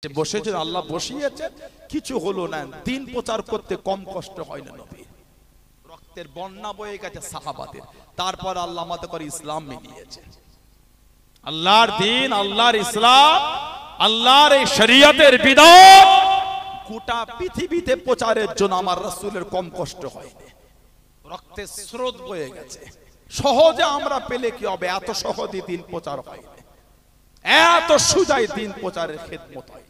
বসেছেন, আল্লাহ বসিয়েছেন, কিছু হলো না। দিন প্রচার করতে কম কষ্ট হয় না নবী। রক্তের বন্যা বয়ে গেছে সাহাবাদের, তারপর আল্লাহ আমাদের করে ইসলাম মিলিয়েছে। আল্লাহর দিন, আল্লাহর ইসলাম, আল্লাহর এই শরীয়তের বিধান গোটা পৃথিবীতে প্রচারের জন্য আমার রাসূলের কম কষ্ট হয়নি। রক্তের স্রোত বয়ে গেছে। সহজে আমরা পেলে কি হবে? এত সহজে দিন প্রচার হয়নি, এত সুজাই দিন প্রচারের খেদমত হয়।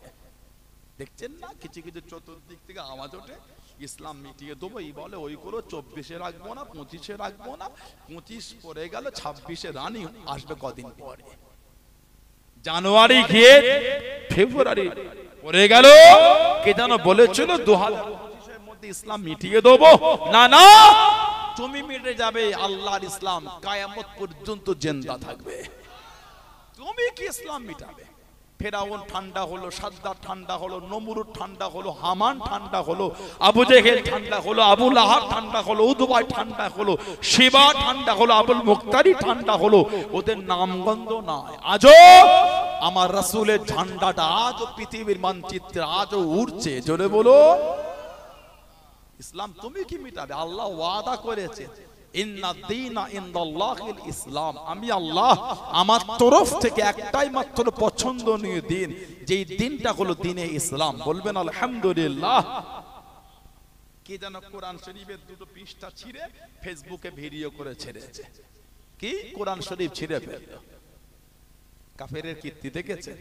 দেখছেন না, কিছু কিছু চতুর্দিক থেকে আওয়াজ ওঠে, ইসলাম মিটিয়ে দেবো, এই বলে ওই করো, 24-এ রাখবো না, 25-এ রাখবো না, 25 পরে গেল, 26-এ রানী আসবে কদিন পরে, জানুয়ারি গিয়ে ফেব্রুয়ারি পরে গেল। কে যেন বলেছিল 2025-এর মধ্যে ইসলাম মিটিয়ে দেবো। না না, তুমি মিটে যাবে, আল্লাহর ইসলাম কিয়ামত পর্যন্ত জিন্দা থাকবে। তুমি কি ইসলাম মিটাবে? ফেরাউন ঠান্ডা হলো, সাদ্দাত ঠান্ডা হলো, নমরুদ ঠান্ডা হলো, হামান ঠান্ডা হলো, আবু জেহেল ঠান্ডা হলো, আবু লাহাব ঠান্ডা হলো, উদবাই ঠান্ডা হলো, শিবা ঠান্ডা হলো, আবুল মুক্তারি ঠান্ডা হলো, ওদের নামগন্ধ নাই। আজও আমার রাসূলের ঝান্ডাটা আজও পৃথিবীর মানচিত্রে আজও উড়ছে। জোরে বলো, ইসলাম তুমি কি মিটাবে? আল্লাহ ওয়াদা করেছে, ইন্না দীনা ইনদাল্লাহিল ইসলাম, আমি আল্লাহ আমার তরফ থেকে একটাই মাত্র পছন্দনীয় দিন, যেই দিনটা হলো দিনে ইসলাম। বলবেন আলহামদুলিল্লাহ। কি যেন কোরআন শরীফের দুটো পৃষ্ঠা ছিঁড়ে ফেসবুকে ভিডিও করে ছেড়েছে। কি কোরআন শরীফ ছিঁড়ে ফেলল? কাফেরের কীর্তি দেখেছে?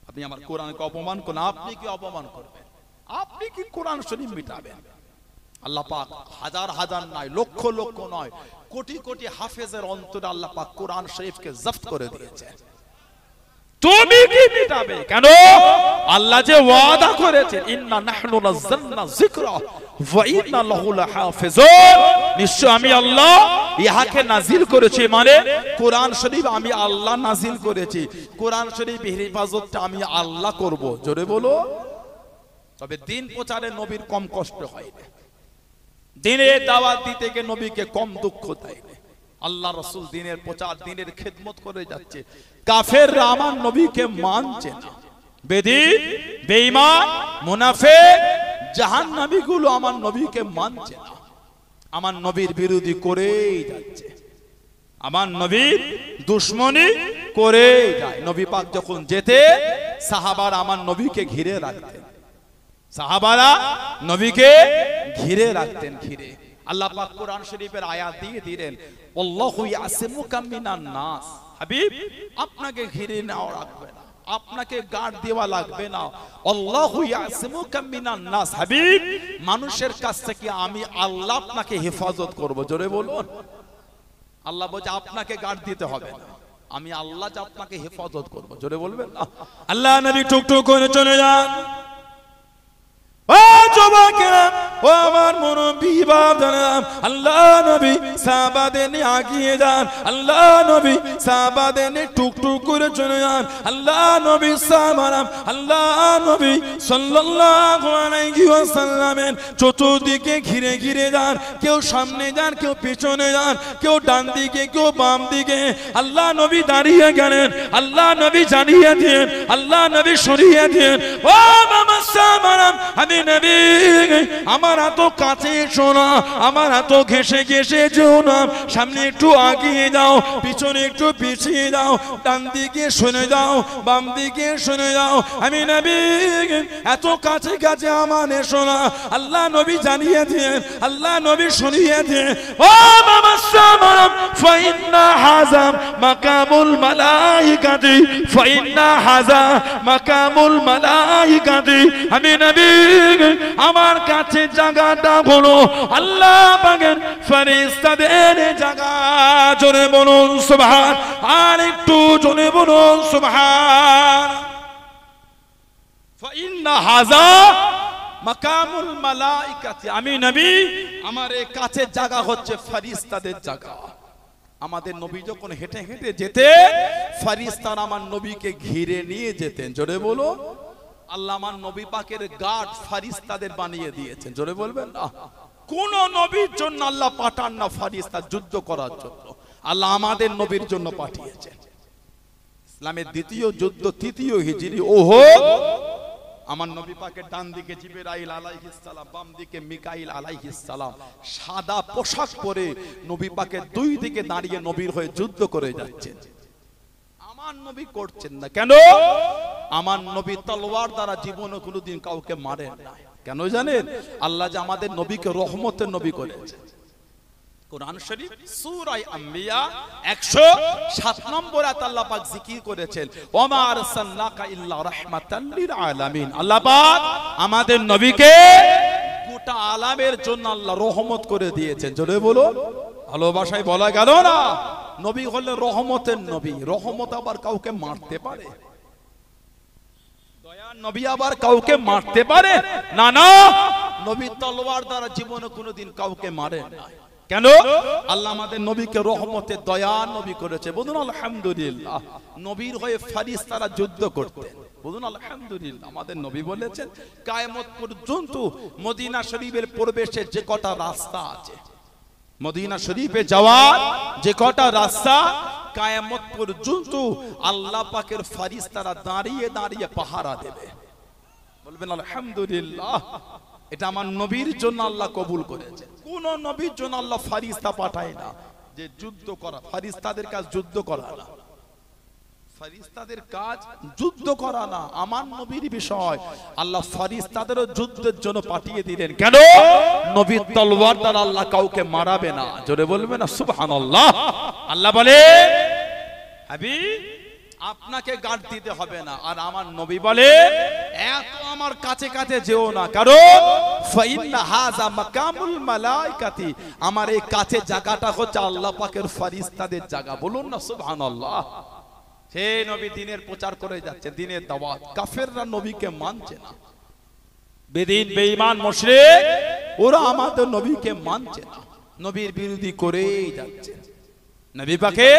আপনি আমার কোরআনকে অপমান করেন, আপনি কি অপমান করবেন? আপনি কি কোরআন শরীফ মিটাবেন? আল্লাহ পাক হাজার হাজার নয়, লক্ষ লক্ষ নয়, কোটি কোটি হাফেজের অন্তরে আল্লাহ পাক কোরআন শরীফকে জব্দ করে দিয়েছে। তুমি কি মিটাবে? কেন? আল্লাহ যে ওয়াদা করেছে, ইন্না নাহনু নাযালনা যিকরা ওয়া ইন্না লাহু লাহাফিজুন, নিশ্চয় আমি আল্লাহ ইহাকে নাজিল করেছি, মানে কোরআন শরীফ আমি আল্লাহ নাজিল করেছি, কোরআন শরীফের হেফাজতটা আমি আল্লাহ করব। জোরে বলো। তবে দিন প্রচারে নবীর কম কষ্ট হয় না, দিনের দাওয়াত দিতে গিয়ে নবীকে কম দুঃখ দেয় না। আল্লাহ রাসূল দিনের প্রচার, দিনের খেদমত করে যাচ্ছে। কাফেররা আমার নবীকে মানছে না, বেদীন, বেঈমান, মুনাফিক, জাহান্নামীগুলো আমার নবীকে মানছে না, আমার নবীর বিরোধী করেই যাচ্ছে, আমার নবীর দুশমনি করে যায়। নবী পাক যখন যেতে, সাহাবারা আমার নবীকে ঘিরে রাখতেন, সাহাবারা নবীকে ঘিরে রাখতেন, ঘিরে। আল্লাহ পাক কোরআন শরীফের আয়াত দিয়ে দিলেন, আল্লাহু ইয়াসিমুকা মিনান নাস, হাবিব আপনাকে ঘিরে নাও রাখবে না, আপনাকে গার্ড দেওয়া লাগবে না। আল্লাহু ইয়াসিমুকা মিনান নাস, হাবিব মানুষের কাছ থেকে আমি আল্লাহ আপনাকে হেফাজত করব। জোরে বলুন। আল্লাহ বলছে আপনাকে গার্ড দিতে হবে না, আমি আল্লাহ যে আপনাকে হেফাজত করব। জোরে বলবেন না। আল্লাহ নবী টুকটুক করে চলে যান। ও যুবকেরা, ও আমার মুরব্বি বাবারা, আল্লাহ নবী সাহাবাদের নিয়ে এগিয়ে যান, আল্লাহ নবী সাহাবাদের নিয়ে টুকটুক করে চলে যান। আল্লাহ নবী সাহাবারা, আল্লাহ নবী সাল্লাল্লাহু আলাইহি ওয়াসাল্লামের চতুর্দিকে ঘিরে ঘিরে যান। কেউ সামনে যান, কেউ পিছনে যান, কেউ ডান দিকে, কেউ বাম দিকে। আল্লাহ নবী দাঁড়িয়ে গেলেন, আল্লাহ নবী জানিয়ে দিলেন, আল্লাহ নবী সরিয়ে দিলেন। ও মামা সাহাবারা, আমি নবী, আমার এত কাছে এসো না, আমার এত ঘেসে ঘেসে যেও না, সামনে একটু আগিয়ে যাও, পিছনে একটু পিছিয়ে যাও, ডান দিকে শুনে যাও, বাম দিকে শুনে যাও। আমি নবী, এত কাছে কাছে আমার এসো না। আল্লাহ নবী জানিয়ে দিয়েন, আল্লাহ নবী শুনিয়ে দিয়েন। ও মামা সামারাম, ফাইন্না হাযা মাকামুল মালাইকাতি, ফাইন্না হাযা মাকামুল মালাইকাতি। আমি নবী, আমার কাছে জায়গাটা হলো আল্লাহ পাকের ফেরেশতাদের জায়গা। জোরে বলুন সুবহান, আর একটু জোরে বলুন সুবহান। ফাইন্না হাযা মাকামুল মালাইকাতি, আমি নবী, আমার এই কাছে জায়গা হচ্ছে ফেরেশতাদের জায়গা। আমাদের নবী যখন হেঁটে হেঁটে যেতেন, ফেরেশতারা আমার নবীকে ঘিরে নিয়ে যেতেন। জোরে বলো। আল্লাহ আমার নবী পাকের গার্ড ফেরেশতাদের বানিয়ে দিয়েছেন। জোরে বলবেন না। কোন নবীর জন্য আল্লাহ পাঠান না ফেরেশতা যুদ্ধ করার জন্য, আল্লাহ আমাদের নবীর জন্য পাঠিয়েছেন। ইসলামের দ্বিতীয় যুদ্ধ, তৃতীয় হিজরি, ওহদ, আমার নবী পাকের ডান দিকে জিবরাইল আলাইহিস সালাম, বাম দিকে মিকাইল আলাইহিস সালাম, সাদা পোশাক পরে নবী পাকের দুই দিকে দাঁড়িয়ে নবীর হয়ে যুদ্ধ করে যাচ্ছেন। আমার নবী করছেন না কেন? আমার নবী তলোয়ার দ্বারা জীবনে কোনোদিন কাউকে মারেন না। কেন জানেন? আল্লাহ যে আমাদের নবীকে রহমতের নবী করেছেন। কোরআন শরীফ সূরা আম্বিয়া 107 নম্বর আয়াত আল্লাহ পাক জিকির করেছেন, ওমা আরসালনাকা ইল্লা রাহমাতাল লিল আলামিন। আল্লাহ পাক আমাদের নবীকে গোটা আলামের জন্য আল্লাহ রহমত করে দিয়েছেন। জোরে বলো, ভালোবাসায় বলা গেল না? নবী হলেন রহমতের নবী। রহমত আবার কাউকে মারতে পারে? দয়ার নবী আবার কাউকে মারতে পারে না? না, নবী তলোয়ার দ্বারা জীবনে কোনোদিন কাউকে মারেন না। কেন? আল্লাহ আমাদের নবীকে রহমতের দয়ার নবী করেছে। বলুন আলহামদুলিল্লাহ। নবীর হয়ে ফেরেশতারা যুদ্ধ করতেন। বলুন আলহামদুলিল্লাহ। আমাদের নবী বলেছেন কিয়ামত পর্যন্ত মদিনা শরীফের প্রবেশের যে কটা রাস্তা আছে, মদিনা শরীফে যাওয়ার যে কটা রাস্তা, কিয়ামত পর্যন্ত আল্লাহ পাকের ফেরেশতারা দাঁড়িয়ে দাঁড়িয়ে পাহারা দেবে। বলবেন আলহামদুলিল্লাহ। এটা আমার নবীর জন্য আল্লাহ কবুল করেছে। কোন নবীর জন্য আল্লাহ ফেরেশতা পাঠায় না যে যুদ্ধ করা। ফেরেশতাদের কাজ যুদ্ধ করা না, ফেরেশতাদের কাজ যুদ্ধ করা না। আমার নবীর বিষয় আল্লাহ ফেরেশতাদেরও যুদ্ধের জন্য পাঠিয়ে দিলেন। কেন? নবীর তলোয়ার দ্বারা আল্লাহ কাউকে মারাবে না। জোরে বলবেন না সুবহানাল্লাহ। আল্লাহ বলে হাবিব আপনাকে গার্ড দিতে হবে না। আর আমার নবী বলে এত আমার কাছে কাছে যেও না, কারণ ফাইন্না হাযা মাকামুল মালাইকাতি। আমার এই কাছে জায়গাটা হচ্ছে আল্লাহ পাকের ফেরেশতাদের জায়গা। বলুন না সুবহানাল্লাহ। সেই নবী দিনের প্রচার করে যাচ্ছে, দিনের দাওয়াত। কাফেররা নবীকে মানছে না, বেদিন বেঈমান মুশরিক ওরা আমাদের নবীকে মানছে না, নবীর বিরোধী করেই যাচ্ছে, নবী পাকে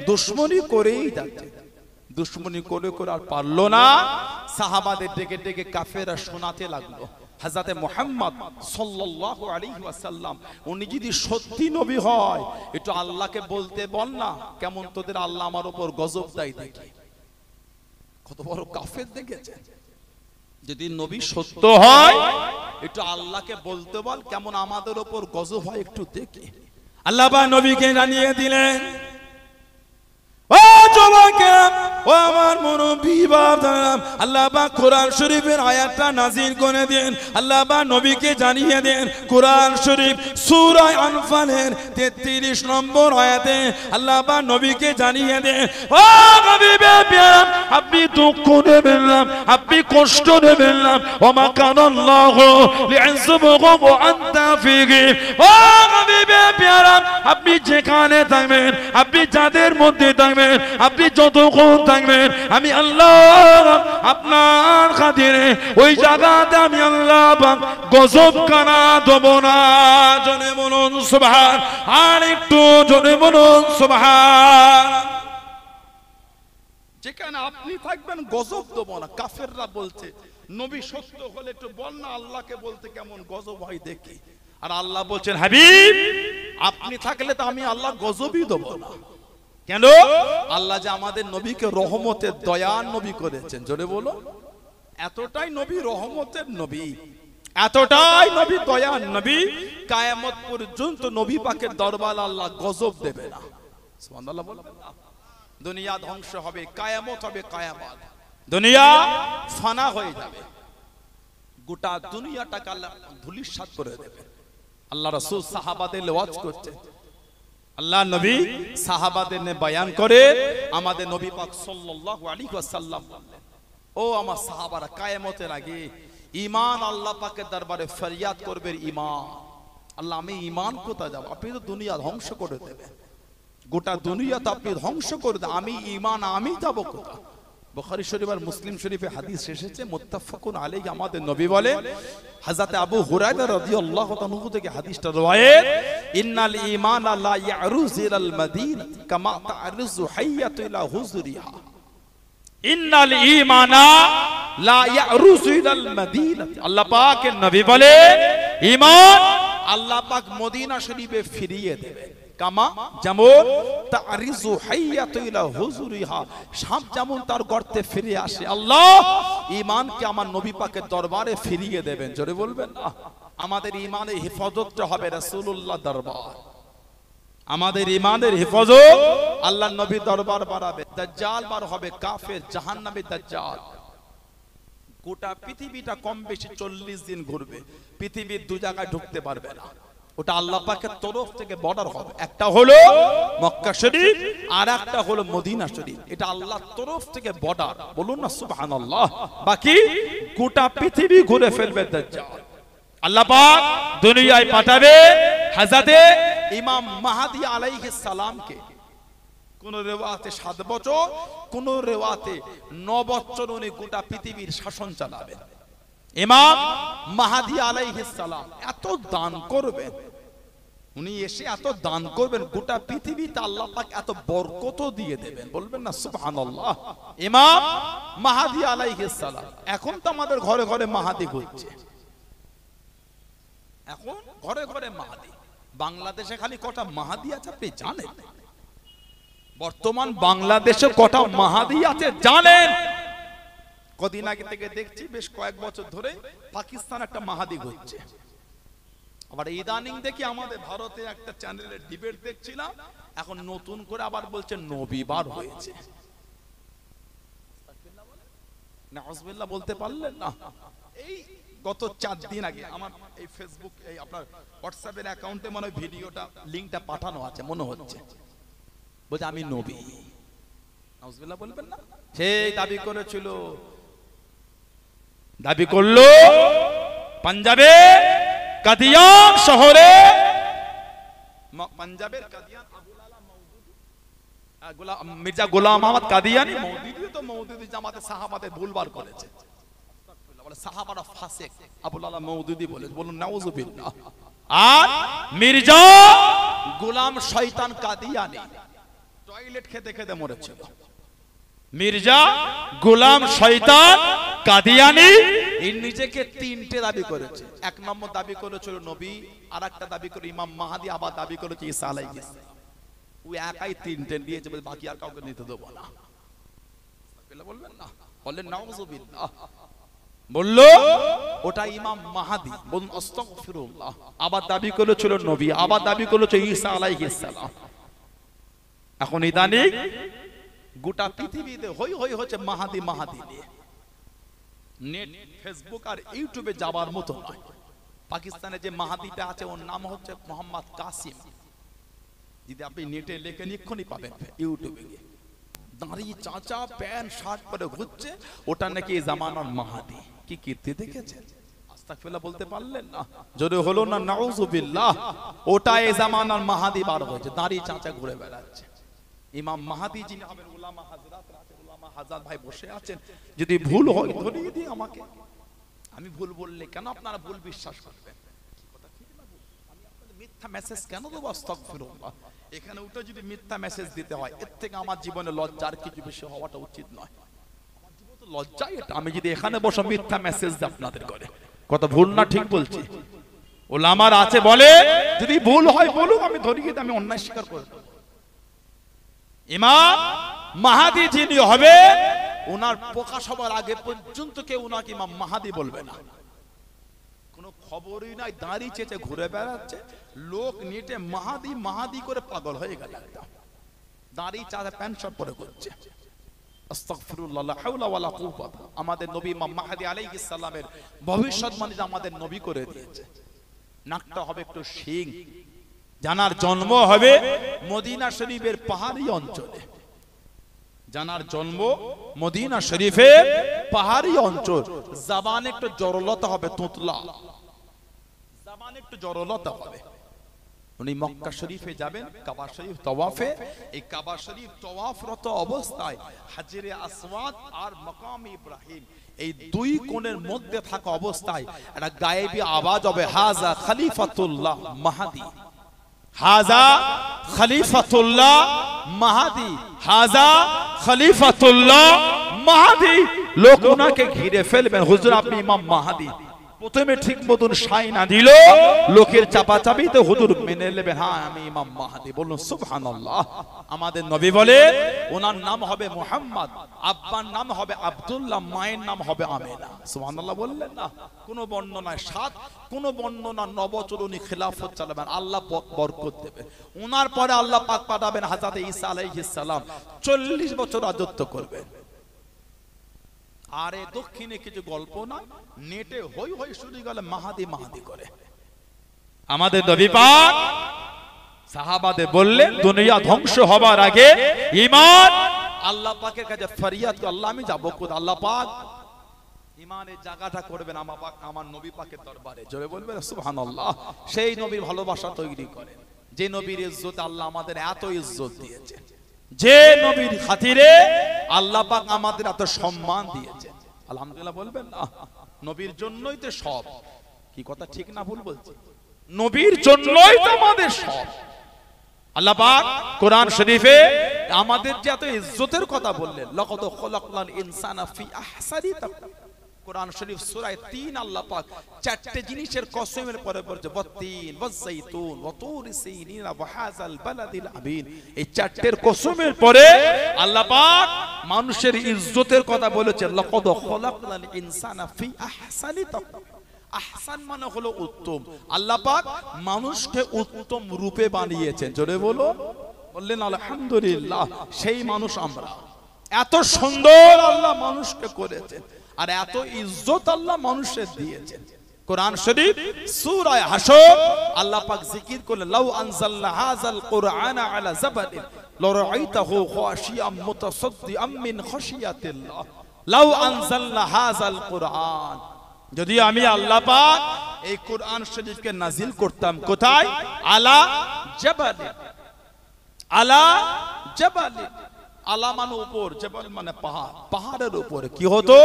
দুশমনি করেই যাচ্ছে। দুশমনি করে করে আর পারলো না, সাহাবাদের ডেকে ডেকে কাফেররা শোনাতে লাগলো হযরতে মুহাম্মদ সাল্লাল্লাহু আলাইহি ওয়াসাল্লাম উনি যদি সত্যি নবী হয় একটু আল্লাহকে বলতে বল না, কেমন তোদের আল্লাহ আমার উপর গজব দেয় দেখি। কত বড় কাফের দেখেছে। যদি নবী সত্য হয় একটু আল্লাহকে বলতে বল, কেমন আমাদের উপর গজব হয় একটু দেখি। আল্লাহ পাক নবীকে জানিয়ে দিলেন, ও যুবকেরা, ও আমার মুরব্বি বাবারা, আল্লাহ পাক কোরআন শরীফের আয়াতটা নাযিল করে দেন। আল্লাহ পাক নবীকে জানিয়ে দেন কোরআন শরীফ সূরা আনফালের 33 নম্বর আয়াতে আল্লাহ পাক নবীকে জানিয়ে দেন, ও হাবিবে প্যারা, আপনি দুঃখ নেবেন না, আপনি কষ্ট নেবেন না। ওমা কানাল্লাহু লিয়াযবুহু ওয়া আনতা ফীহি। ও হাবিবে প্যারা, আপনি যেখানে থাকবেন, আপনি যাদের মধ্যে থাকবেন, আপনি যতক্ষণ থাকবেন, আমি আল্লাহ আপনার খাতিরে ওই জায়গাতে আমি আল্লাহ গজব কানা দেব না। জোরে বলুন সুবহান। আর একটু জোরে বলুন সুবহান। যেখানে আপনি থাকবেন গজব দেব না। কাফেররা বলছে নবী সত্য হলে একটু বল না আল্লাহকে বলতে কেমন গজব হয় দেখি। আর আল্লাহ বলছেন হাবিব আপনি থাকলে তো আমি আল্লাহ গজবই দেব না। কেন? আল্লাহ যে আমাদের নবীকে রহমতের দয়ার নবী করেছেন। জোরে বলো, এতটাই নবী রহমতের নবী, এতটাই নবী দয়ার নবী, কিয়ামত পর্যন্ত নবী পাকের দরবার আল্লাহ গজব দেবে না। সুবহানাল্লাহ বলো। দুনিয়া ধ্বংস হবে, কিয়ামত হবে, কিয়ামত দুনিয়া ফানা হয়ে যাবে, গোটা দুনিয়াটাকে আল্লাহ ধুলিস্যাৎ করে দেবে। আল্লাহ রাসূল সাহাবাদের ওয়াজ করছে, আল্লাহ নবী সাহাবাদের নে বয়ান করে আমাদের নবী পাক সাল্লাল্লাহু আলাইহি ওয়াসাল্লাম বললেন, ও আমার সাহাবারা, কিয়ামতের আগে ঈমান আল্লাহ পাকের দরবারে ফরিয়াদ করবে, ঈমান। আল্লাহ আমি ঈমান কোথায় যাব? আপনি তো দুনিয়া ধ্বংস করে দেবেন, গোটা দুনিয়া তো আপনি ধ্বংস করে দেবেন, আমি ঈমান আমি যাব কোথায়? বুখারী শরীফ আর মুসলিম শরীফে হাদিস এসেছে মুত্তাফাকুন আলাইহি। আমাদের নবী বলেন, হযরত আবু হুরায়রা রাদিয়াল্লাহু তাআলা থেকে হাদিসটা রওয়ায়েত, ইন্নাল ঈমানা লা ইয়ারুযু ইলাল মাদিনা কামা তা'রুযু হাইয়াতু ইলা হুজরিহা। ইন্নাল ঈমানা লা ইয়ারুযু ইলাল মাদিনা। আল্লাহ পাকের নবী বলেন ঈমান আল্লাহ পাক মদিনা শরীফে ফিরিয়ে দেবে। কামা যেমন তারিজু হাইয়াতু ইলা হুজুরিহা, সাপ যেমন তার গর্তে ফিরে আসে, আল্লাহ ঈমানকে আমার নবী পাকের দরবারে ফিরিয়ে দেবেন। জোরে বলবেন না। আমাদের ঈমানের হেফাজতটা হবে রাসূলুল্লাহ দরবার, আমাদের ঈমানের হেফাজত আল্লাহর নবীর দরবার বাড়াবে। দাজ্জাল বার হবে, কাফের জাহান্নামী দাজ্জাল। গোটা পৃথিবীটা কম বেশি 40 দিন ঘুরবে, পৃথিবীর দু জায়গায় ঢুকতে পারবে না। ওটা আল্লাহ পাকের তরফ থেকে বর্ডার হবে, একটা হলো মক্কা শরীফ আর একটা হলো মদিনা শরীফ। এটা আল্লাহর তরফ থেকে বর্ডার, বলুন না সুবহানাল্লাহ। বাকি গোটা পৃথিবী ঘুরে ফেলবে দাজ্জাল। আল্লাহ পাক দুনিয়ায় পাঠাবে হযরতে ইমাম মাহদী আলাইহিস সালামকে। কোন রেওয়াতে 7 বছর, কোন রেওয়াতে 9 বছর উনি গোটা পৃথিবীর শাসন চালাবেন। ইমাম মাহদী আলাইহিস সালাম এত দান করবেন, উনি এসে এত দান করবেন, গোটা পৃথিবীতে আল্লাহ পাক এত বরকত দিয়ে দেবেন, বলবেন না সুবহানাল্লাহ। ইমাম মাহদী আলাইহিস সালাম। এখন তো আমাদের ঘরে ঘরে মাহদী ঘুরছে, এখন ঘরে ঘরে মাহদী। বাংলাদেশে খালি কটা মাহদী আছে আপনি জানেন? বর্তমান বাংলাদেশে কটা মাহদী আছে জানেন? কদিন আগে থেকে দেখছি, বেশ কয়েক বছর ধরে পাকিস্তান একটা মাহদী ঘুরছে। আবার ইদানিং দেখি আমাদের ভারতে একটা চ্যানেলে ডিবেট দেখছিলাম, এখন নতুন করে আবার বলছে নবী বার হয়েছে। নাউজুবিল্লাহ বলতে পারলেন না? এই গত 4 দিন আগে আমার এই ফেসবুক, এই আপনার হোয়াটসঅ্যাপের অ্যাকাউন্টে মনে হয় ভিডিওটা, লিংকটা পাঠানো আছে মনে হচ্ছে, বলছে আমি নবী। নাউজুবিল্লাহ বলবেন না? সেই দাবি করেছিল, দাবি করলো পাঞ্জাবে কাদিয়ান শহরে, পাঞ্জাবের কাদিয়ান মির্জা গোলাম আহমদ কাদিয়ানি মওদুদি, তো মওদুদি জামাতে সাহাবাদের ভুলবার করেছে, বলে সাহাবারা ফাসিক, আবুল আলা মওদুদি বলে, বলুন নাউজুবিল্লাহ। আর মির্জা গোলাম শয়তান কাদিয়ানি টয়লেট খেতে খেতে মরেছিল। মির্জা গোলাম শয়তান কাদিয়ানি এই নিজেকে 3টে দাবি করেছে। 1 নম্বর দাবি করেছিল নবী, আর একটা দাবি করে ইমাম মাহদী, আবার দাবি করেছে ঈসা আলাইহিস সালাম। ওই একাই 3টে নিয়েছে, বলে বাকি আর কাউকে নিতে দেব না। বলবেন না? বলেন নাউজুবিল্লাহ। বললো ওটা ইমাম মাহদী, বলুন আস্তাগফিরুল্লাহ। আবার দাবি করেছিল নবী, আবার দাবি করেছে ঈসা আলাইহিস সালাম। এখন ইদানিং গোটা পৃথিবীতে হই হই হচ্ছে মাহদী মাহদী নিয়ে। নেট, ফেসবুক আর ইউটিউবে যাবার মতো নয়। পাকিস্তানে যে মাহদীটা আছে ওর নাম হচ্ছে মোহাম্মদ কাসিম। যদি আপনি নেটে লেখেন এক্ষুনি পাবেন, ইউটিউবে গিয়ে। দাঁড়ি চাচা প্যান্ট শার্ট পরে ঘুরছে, ওটা নাকি এই জামানার মাহদী। কি কীর্তি দেখেছেন? আস্তাগফিরুল্লাহ বলতে পারলেন না? জোরে হলো না নাউজুবিল্লাহ। ওটা এই জামানার মাহদী বার হয়েছে, দাঁড়ি চাচা ঘুরে বেড়াচ্ছে। ইমাম মাহদী যিনি হবেন, উলামা হযরত আছে, উলামা হাজার ভাই বসে আছেন, যদি ভুল হয় ধরিয়ে দিই আমাকে। আমি ভুল বললে কেন আপনারা ভুল বিশ্বাস করবেন? কথা ঠিক না? আমি আপনাদের মিথ্যা মেসেজ কেন দেব? আস্তাগফিরুল্লাহ। এখানে উঠে যদি মিথ্যা মেসেজ দিতে হয়, এর থেকে আমার জীবনে লজ্জার কিছু বেশি হওয়াটা উচিত নয়। আমার জীবনে তো লজ্জাই এটা, আমি যদি এখানে বসে মিথ্যা মেসেজ দিই আপনাদের করে। কথা ভুল না ঠিক বলছি? উলামার আছে বলে যদি ভুল হয় বলুক, আমি ধরিয়ে দিই, আমি অন্যায় স্বীকার করে দেব। ইমাম মাহদী যিনি হবে, ওনার প্রকাশ হবার আগে পর্যন্ত কেউ ওনাকে ইমাম মাহদী বলবে না। কোনো খবরই নাই, দাঁড়ি চেঁচে ঘুরে বেড়াচ্ছে, লোক নেটে মাহদী মাহদী করে পাগল হয়ে গেল। দাঁড়ি চাচা প্যান্ট শার্ট পরে ঘুরছে। আস্তাগফিরুল্লাহ, লা হাওলা ওয়ালা কুওয়াতা। আমাদের নবী ইমাম মাহদী আলাইহিস সালামের ভবিষ্যৎবাণী আমাদের নবী করে দিয়েছে। নাকটা হবে একটু শিং। জানার জন্ম হবে মদিনা শরীফের পাহাড়ি অঞ্চলে। জানার জন্ম মদিনা শরীফের পাহাড়ি অঞ্চল। জবান একটু জড়লতা হবে, তোতলা জবান একটু জড়লতা হবে। উনি মক্কা শরীফে যাবেন, কাবা শরীফ তওয়াফে। এই কাবা শরীফ তওয়াফরত অবস্থায় হাজরে আসওয়াদ আর মাকাম ইব্রাহিম, এই 2 কোণের মধ্যে থাকা অবস্থায় একটা গায়েবী আওয়াজ হবে, হাজা খলিফাতুল্লাহ মাহদী, হাজা খলিফাতুল্লাহ মাহদী, হাজা খলিফাতুল্লাহ মাহদী। লোক ওনাকে ঘিরে ফেলবেন, হুজুর আপনি ইমাম মাহদী। প্রথমে ঠিক মতন সাই না দিল, লোকের চাপাচাপিতে হুজুর মেনে নেবেন, হ্যাঁ আমি ইমাম মাহদি। বলুন সুবহানাল্লাহ। আমাদের নবী বলে ওনার নাম হবে মুহাম্মদ, আব্বার নাম হবে আব্দুল্লাহ, মায়ের নাম হবে আমেনা। সুবহানাল্লাহ বললেন না? কোন বর্ণনায় 7, কোন বর্ণনা 9 বছর উনি খেলাফত চালাবেন, আল্লাহ বরকত দেবে। ওনার পরে আল্লাহ পাক পাঠাবেন হযরত ঈসা আলাইহিস সালাম, 40 বছর রাজত্ব করবেন। আরে দক্ষিণে কিছু গল্প না, নেটে হই হই শুরু গেলে মাহাদি মাহাদি করে। আমাদের নবী পাক সাহাবাদের বললেন দুনিয়া ধ্বংস হবার আগে ঈমান আল্লাহ পাকের কাছে ফরিয়াদ করে, আল্লাহ আমি যাব কোথায়? আল্লাহ পাক ঈমানের জায়গাটা করবেন আমার নবী পাকের দরবারে। জোরে বলবেন সুবহানাল্লাহ। সেই নবীর ভালোবাসা তৈরি করেন, যে নবীর ইজ্জত আল্লাহ আমাদের এত ইজ্জত দিয়েছে, যে নবীর খাতিরে আল্লাহ পাক আমাদের এত সম্মান দিয়েছেন। আলহামদুলিল্লাহ বলবেন না? নবীর জন্যই তো সব। কি কথা ঠিক না ভুল বলছি? নবীর জন্যই তো আমাদের সব। আল্লাহ পাক কোরআন শরীফে আমাদের যে এত ইজ্জতের কথা বললেন, লাকাদ খালাকনাল ইনসানা ফি আহসানি তাকওয়িম। কোরআন শরীফ সূরা 3 আল্লাহ পাক 4টে জিনিসের কসমের পরে বলছে ওয়াতিন ওয়াযাইতুন ওয়া তুরি সিনিন ওয়া হাযাল বালাদিল আমিন। এই 4টের কসমের পরে আল্লাহ পাক মানুষের ইজ্জতের কথা বলেছেন, লাকাদ খালাকনাল ইনসানা ফি আহসানি তাকওয়িম। আহসান মানে হলো উত্তম। আল্লাহ পাক মানুষকে উত্তম রূপে বানিয়েছেন। জোরে বলো, বললেন আলহামদুলিল্লাহ। সেই মানুষ আমরা, এত সুন্দর আল্লাহ মানুষকে করেছেন, আর এত ইজ্জত আল্লাহ মানুষের দিয়েছেন। কোরআন শরীফ সূরা হাশর আল্লাহ পাক জিকির করলেন, লাউ আনজালনা হাযাল কুরআনা আলা জাবালিন লারাআইতাহু খাশিয়াম মুতাসাদ্দিআম মিন খাশিয়াতিল্লাহ। লাউ আনজালনা হাযাল কুরআন, যদি আমি আল্লাহ পাক এই কোরআন শরীফকে নাজিল করতাম কোথায়? আলা জাবালিন। আলা জাবালিন, আলা মানে উপর, জাবাল মানে পাহাড়, পাহাড়ের উপরে কি হতো?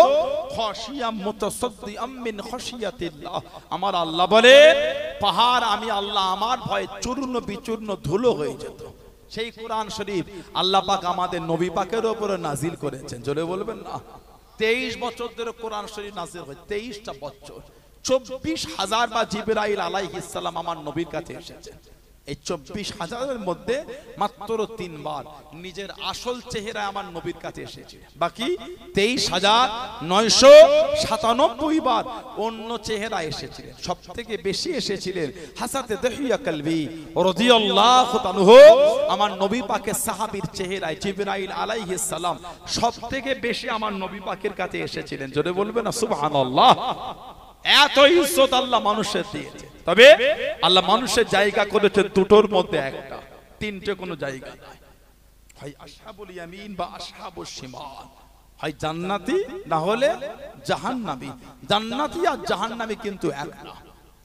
খাশিয়াম মুতাসাদ্দিআম মিন খাশিয়াতিল্লাহ। আমার আল্লাহ বলে পাহাড় আমি আল্লাহ আমার ভয়ে চূর্ণ বিচূর্ণ ধুলো হয়ে যেত। সেই কোরআন শরীফ আল্লাহ পাক আমাদের নবী পাকের উপরে নাজিল করেছেন। জোরে বলবেন না? 23 বছর ধরে কোরআন শরীফ নাজিল হয়, 23টা বছর। 24,000 বার জিবরাইল আলাইহিস সালাম আমার নবীর কাছে এসেছেন। এই 24,000-এর মধ্যে মাত্র 3 বার নিজের আসল চেহারা আমার নবীর কাছে এসেছে। বাকি 23,997 বার অন্য চেহারা এসেছিলেন। সবথেকে বেশি এসেছিলেন হাসাতে দহিয়া কলবি রাদিয়াল্লাহু তাআলা, আমার নবী পাকের সাহাবীর চেহারায় জিবরাইল আলাইহিস সালাম সবথেকে বেশি আমার নবী পাকের কাছে এসেছিলেন। জোরে বলবেন না সুবহানাল্লাহ। এত ইজ্জত আল্লাহ মানুষের দিয়েছে। তবে আল্লাহ মানুষের জায়গা করেছে দুটোর মধ্যে একটা, 3টে কোনো জায়গা নাই। হয় আসহাবুল ইয়ামিন বা আসহাবুশ শিমাল, হয় জান্নাতি না হলে জাহান্নামী। জান্নাতি আর জাহান্নামী কিন্তু এক না।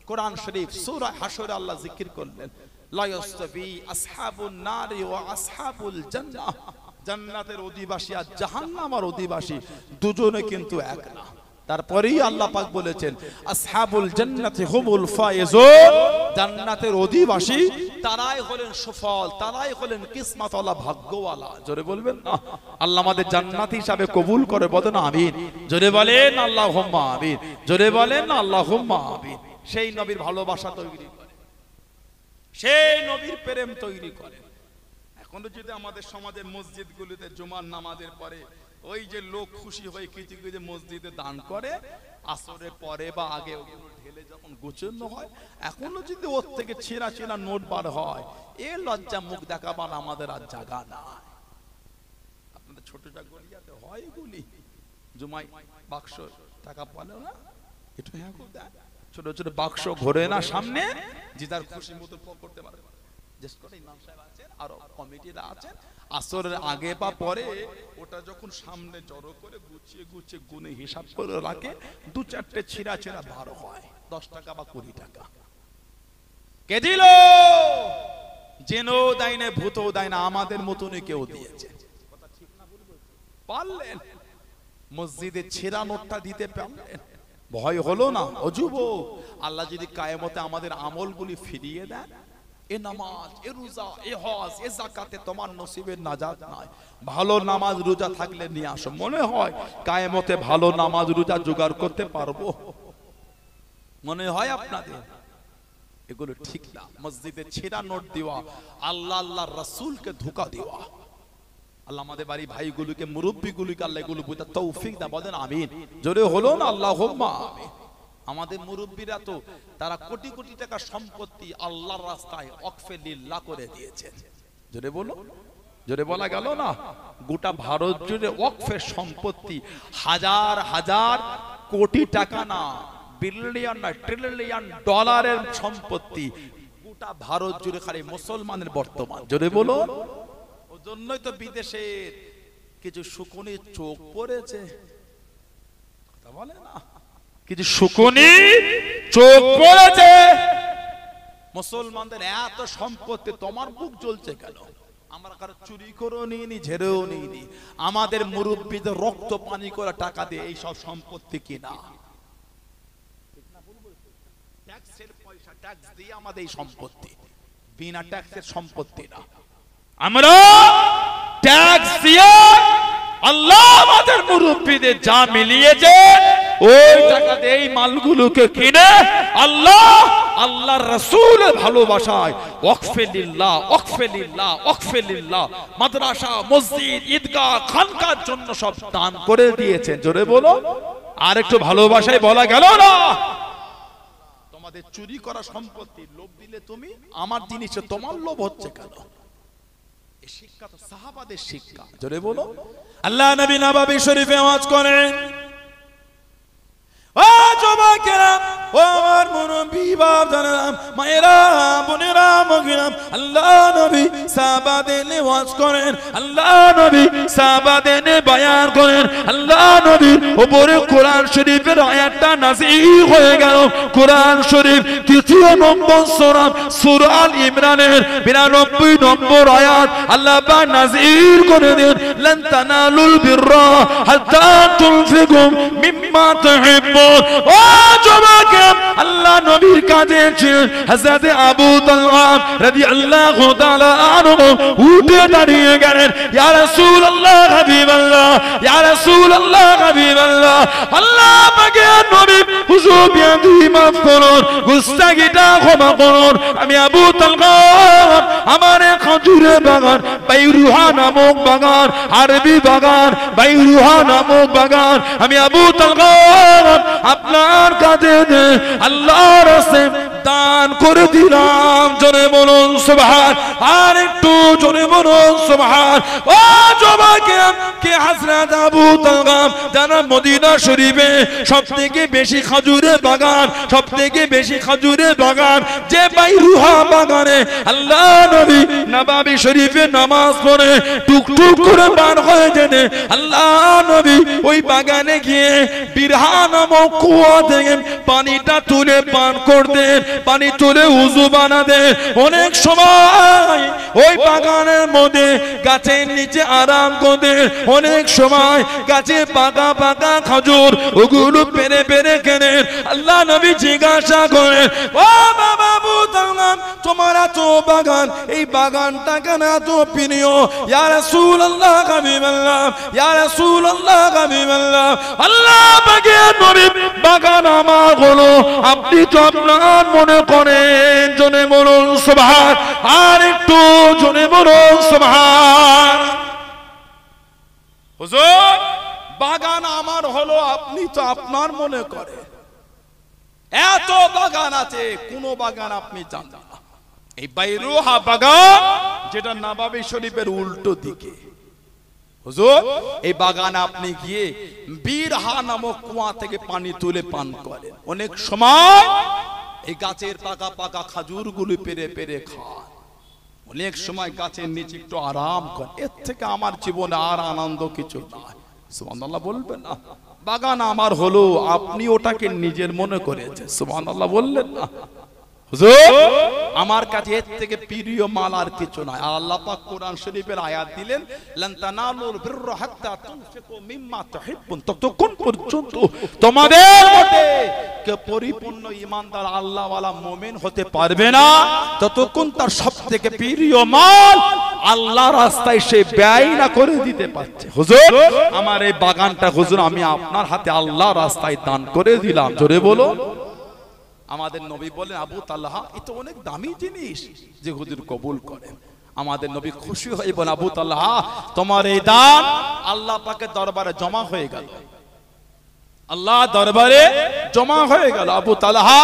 কোরআন শরীফ সূরা হাশরে আল্লাহ জিকির করলেন, লা ইয়াসতাবি আসহাবুন নারি ওয়া আসহাবুল জান্নাহ। জান্নাতের অধিবাসী আর জাহান্নামের অধিবাসী দুজনে কিন্তু এক না। তারপরেই আল্লাহ পাক বলেছেন আসহাবুল জান্নাতি হুমুল ফায়েজুন। জান্নাতের অধিবাসী তারাই হলেন সফল, তারাই হলেন কিসমতওয়ালা, ভাগ্যওয়ালা। জোরে বলবেন না? আল্লাহ আমাদের জান্নাতি হিসাবে কবুল করে, বলেন আমিন। জোরে বলেন আল্লাহুম্মা আমিন। জোরে বলেন আল্লাহুম্মা আমিন। সেই নবীর ভালোবাসা তৈরি করে, সেই নবীর প্রেম তৈরি করে। এখনো যদি আমাদের সমাজের মসজিদগুলোতে জুমার নামাজের পরে ওই যে লোক খুশি হয়ে কিছু কিছু মসজিদে দান করে, আসরের পরে বা আগে ওগুলো ঢেলে যখন গোছানো হয়, এখনো যদি ওর থেকে ছেঁড়া ছেঁড়া নোট বার হয়, এ লজ্জা মুখ দেখাবার আমাদের আর জায়গা নাই। আপনাদের ছোট গলিয়াতে হয় এগুলি, জুমাই বাক্স টাকা পালো না, একটু হ্যাঁ ছোট ছোট বাক্স ঘোরে না সামনে, যে তার খুশি মতো করতে পারবে। আরো কমিটিরা আছেন, আসরের আগে বা পরে ওটা যখন সামনে জড়ো করে গুছিয়ে গুছিয়ে গুনে হিসাব করে রাখে, 2-4টে ছিঁড়া ছিঁড়া বার হয়, 10 টাকা বা 20 টাকা। কে দিল? জেনও দেয় না, ভূতও দেয় না, আমাদের মতনই কেউ দিয়েছে। পারলেন মসজিদে ছেঁড়া নোটটা দিতে পারলেন? ভয় হলো না? ও যুবক, আল্লাহ যদি কায়ামতে আমাদের আমলগুলি ফিরিয়ে দেন, এ নামাজ, এ রোজা, এ হজ, এ যাকাতে তোমার নসিবের নাজাত নাই। ভালো নামাজ রোজা থাকলে নিয়ে আসো। মনে হয় কায়ামতে ভালো নামাজ রোজা জোগাড় করতে পারবো? মনে হয় আপনাদের? এগুলো ঠিক না। মসজিদে ছেঁড়া নোট দেওয়া, আল্লাহ আল্লাহর রাসূলকে ধোঁকা দেওয়া। আল্লাহ আমাদের বাড়ি ভাইগুলোকে, মুরব্বীগুলোকে আল্লাহ এগুলো বুঝতে তৌফিক দাও, বলেন আমিন। জোরে হলো না আল্লাহুম্মা আমিন। আমাদের মুরব্বীরা তো তারা কোটি কোটি টাকা সম্পত্তি আল্লাহর রাস্তায় ওয়াকফে লিল্লাহ করে দিয়েছেন। জোরে বলো, জোরে বলা গেল না? গোটা ভারত জুড়ে ওয়াকফের সম্পত্তি হাজার হাজার কোটি টাকা না, বিলিয়ন না, ট্রিলিয়ন ডলারের সম্পত্তি গোটা ভারত জুড়ে খালি মুসলমানের বর্তমান। জোরে বলো। ওই জন্যই তো বিদেশের কিছু শকুনি চোখ পড়েছে, কথা বলে না, কিছু শকুনি চোখ পড়েছে। মুসলমানদের এত সম্পত্তি, তোমার বুক জ্বলছে কেন? আমরা কারো চুরি করেও নিইনি, ঝেড়েও নিইনি। আমাদের মুরব্বীদের রক্ত পানি করে টাকা দিয়ে এই সব সম্পত্তি কিনা। ট্যাক্সের পয়সা, ট্যাক্স দিয়ে আমাদের এই সম্পত্তি, বিনা ট্যাক্সের সম্পত্তি না। আমরা ট্যাক্স দিয়ে আল্লাহ আমাদের মুরব্বীদের যা মিলিয়েছে ওই টাকা দিয়ে এই মালগুলোকে কিনে আল্লাহ আল্লাহর রাসূলের ভালোবাসায় ওয়াকফে লিল্লাহ, ওয়াকফে লিল্লাহ, ওয়াকফে লিল্লাহ মাদ্রাসা, মসজিদ, ঈদগাহ, খানকার জন্য সব দান করে দিয়েছেন। জোরে বলো। আর একটু ভালোবাসায় বলা গেল না? তোমাদের চুরি করা সম্পত্তি লোভ দিলে তুমি আমার জিনিসে তোমার লোভ হচ্ছে কেন? এই শিক্ষা তো সাহাবাদের শিক্ষা। জোরে বলো। আল্লাহ নবী নববী শরীফে ওয়াজ করেন, ও যুবকেরা, ও আমার মুরব্বী বাপজানেরা, মায়েরা, বোনেরা, মহিলা, আল্লাহ নবী সাহাবাদের নিয়ে ওয়াজ করেন, আল্লাহ নবী সাহাবাদের নিয়ে বয়ান করেন। আল্লাহ নবীর উপরে কোরআন শরীফের আয়াতটা নাযিল হয়ে গেল। কোরআন শরীফ ৩য় নম্বর সূরা, সূরা আল ইমরানের ৯২ নম্বর আয়াত আল্লাহ পাক নাযিল করে দেন, লান তানালুল বিররা হাত্তা তুনফিকু মিম্মা তুহিব্বুন। ও যুবকেরা, আল্লাহ নবীর কাছে ছিলেন হযরত আবু তালহা রাদিয়াল্লাহু তাআলা আনহু, উঠে দাঁড়িয়ে গেলেন, ইয়া রাসূলুল্লাহ, হাবিবাল্লাহ, ইয়া রাসূলুল্লাহ, হাবিবাল্লাহ, আল্লাহ পাকের নবী, হুজুর বিয়াদি মাফ করুন, গুস্তাখিটা ক্ষমা করুন। আমি আবু তালহা, আমার খেজুরের বাগান, বাইরুহা নামক বাগান, আরবি বাগান, বাইরুহা নামক বাগান, আমি আবু তালহা আপনার কাছে আল্লাহর রাস্তায় দান করে দিলাম। জোরে বলুন সুবহান। আর একটু জোরে বলুন সুবহান। ও যুবকেরা, কে হযরত আবু তালহা যারা মদিনা শরীফে সবথেকে বেশি খেজুরের বাগান, সবথেকে বেশি খেজুরের বাগান, যে বাইরুহা বাগানে আল্লাহ নবী নববী শরীফে নামাজ পড়ে টুকটুক করে পার হয়ে যেতেন, আল্লাহ নবী ওই বাগানে গিয়ে বিরহা নামক কুয়া থেকে পানিটা তুলে পান করতেন, পানি তুলে উযু বানাতেন। অনেক সময় ওই বাগানের মধ্যে গাছের নিচে আরাম করতেন, অনেক সময় গাছে পাকা পাকা খেজুর ওগুলো পেরে পেরে খেতেন। আল্লাহ নবী জিজ্ঞাসা করেন, ও বাবা আবু তালহা, তোমার এত বাগান, এই বাগানটা কেন এত প্রিয়? ইয়া রাসূলুল্লাহ, হাবিবাল্লাহ, ইয়া রাসূলুল্লাহ, হাবিবাল্লাহ, আল্লাহ পাকের নবী, বাগান আমার হলো, আপনি তো আপনার মনে করেন। জোরে বলুন সুবহান। আর একটু জোরে বলুন সুবহান। হুজুর, বাগান আমার হলো, আপনি তো আপনার মনে করেন। এত বাগান আছে, কোন বাগান আপনি জানেন না। এই বাইরুহা বাগান, যেটা নববী শরীফের উল্টো দিকে। হুজুর, এই বাগানে আপনি গিয়ে বিরহা নামক কুয়া থেকে পানি তুলে পান করেন। অনেক সময় এই গাছের পাকা পাকা খাজুরগুলো পেরে পেরে খান। অনেক সময় গাছের নিচে একটু আরাম করেন। এর থেকে আমার জীবনে আর আনন্দ কিছু নাই। সুবহানাল্লাহ বলবেন না? বাগান আমার হলো, আপনি ওটাকে নিজের মনে করেছেন। সুবহানাল্লাহ বললেন না? হুজুর, আমার কাছে এর থেকে প্রিয় মাল আর কিছু নাই। আল্লাহ পাক কোরআন শরীফের আয়াত দিলেন, লান তানালুল বিররা হাত্তা তুনফিকু মিম্মা তুহিব্বুন। ততক্ষণ পর্যন্ত তোমাদের মধ্যে কে পরিপূর্ণ ঈমানদার আল্লাহওয়ালা মুমিন হতে পারবে না ততক্ষণ তার সবথেকে প্রিয় মাল আল্লাহর রাস্তায় সে ব্যয় না করে দিতে পারছে। হুজুর, আমার এই বাগানটা হুজুর আমি আপনার হাতে আল্লাহর রাস্তায় দান করে দিলাম। জোরে বলো। আমাদের নবী বলেন, আবু তালহা এ তো অনেক দামি জিনিস, যে হুজুর কবুল করেন। আমাদের নবী খুশি হয়ে বলেন, আবু তালহা তোমার এই দান আল্লাহ পাকের দরবারে জমা হয়ে গেল, আল্লাহ দরবারে জমা হয়ে গেল। আবু তালহা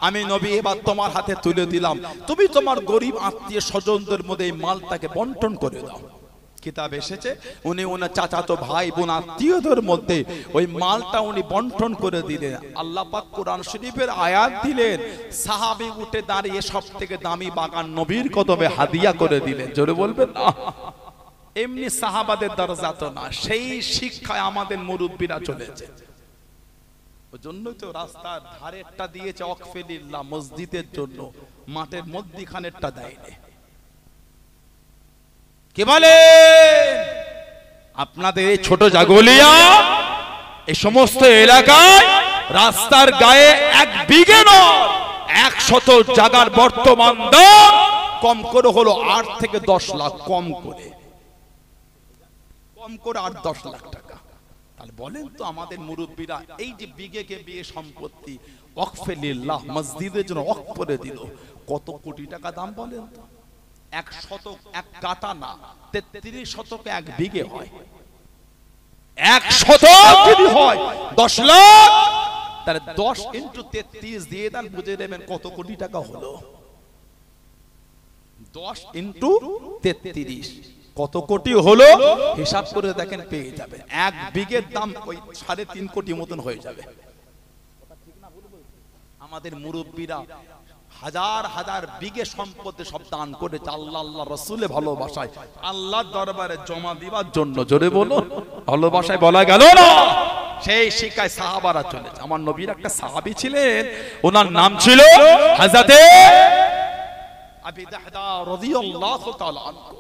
আমি নবী এবার তোমার হাতে তুলে দিলাম, তুমি তোমার গরিব আত্মীয় স্বজনদের মধ্যে এই মালটাকে বন্টন করে দাও। কিতাব এসেছে উনি ওনার চাচাতো ভাই বোন আত্মীয়দের মধ্যে ওই মালটা উনি বন্টন করে দিলেন। আল্লাহ পাক কোরআন শরীফের আয়াত দিলেন, সাহাবী উঠে দাঁড়িয়ে সব থেকে দামি বাগান নবীর কদমে হাদিয়া করে দিলেন। জোরে বলবেন না? এমনি সাহাবাদের দরজা তো না, সেই শিক্ষায় আমাদের মুরব্বীরা চলেছে। ওই জন্যই তো রাস্তার ধারেরটা দিয়েছে ওয়াকফে লিল্লাহ, মসজিদের জন্য, মাঠের মধ্যখানেরটা দেয়নি। কি বলে আপনাদের এই ছোট জাগলিয়া এই সমস্ত এলাকায় রাস্তার গায়ে এক বিঘে নয় 100 জায়গার বর্তমান দাম কম করে হলো 8 থেকে 10 লাখ, কম করে 8-10 লাখ টাকা। তাহলে বলেন তো আমাদের মুরব্বীরা এই যে বিঘেকে বিঘে সম্পত্তি ওয়াকফে লিল্লাহ মসজিদের জন্য ওয়াকফ করে দিল, কত কোটি টাকা দাম বলেন তো? 1 শতক 1 কাঠা না, 33 শতকে 1 বিঘে হয়। 1 শতক যদি হয় 10 লাখ, তাহলে 10 × 33 দিয়ে দেন, বুঝে নেবেন কত কোটি টাকা হলো। 10 × 33 কত কোটি হলো, হিসাব করে দেখেন পেয়ে যাবেন। 1 বিঘের দাম ওই 3.5 কোটি মতন হয়ে যাবে। আমাদের মুরব্বীরা হাজার হাজার বিঘে সম্পত্তি সব দান করেছে আল্লাহ আল্লাহ রাসূলের ভালোবাসায়, আল্লাহর দরবারে জমা দিবার জন্য। জোরে বলো, ভালোবাসায় বলা গেল না? সেই শিক্ষায় সাহাবারা চলেছে। আমার নবীর একটা সাহাবী ছিলেন, ওনার নাম ছিল হযরতে আবি দাহদা রাদিয়াল্লাহু তাআলা আনহু।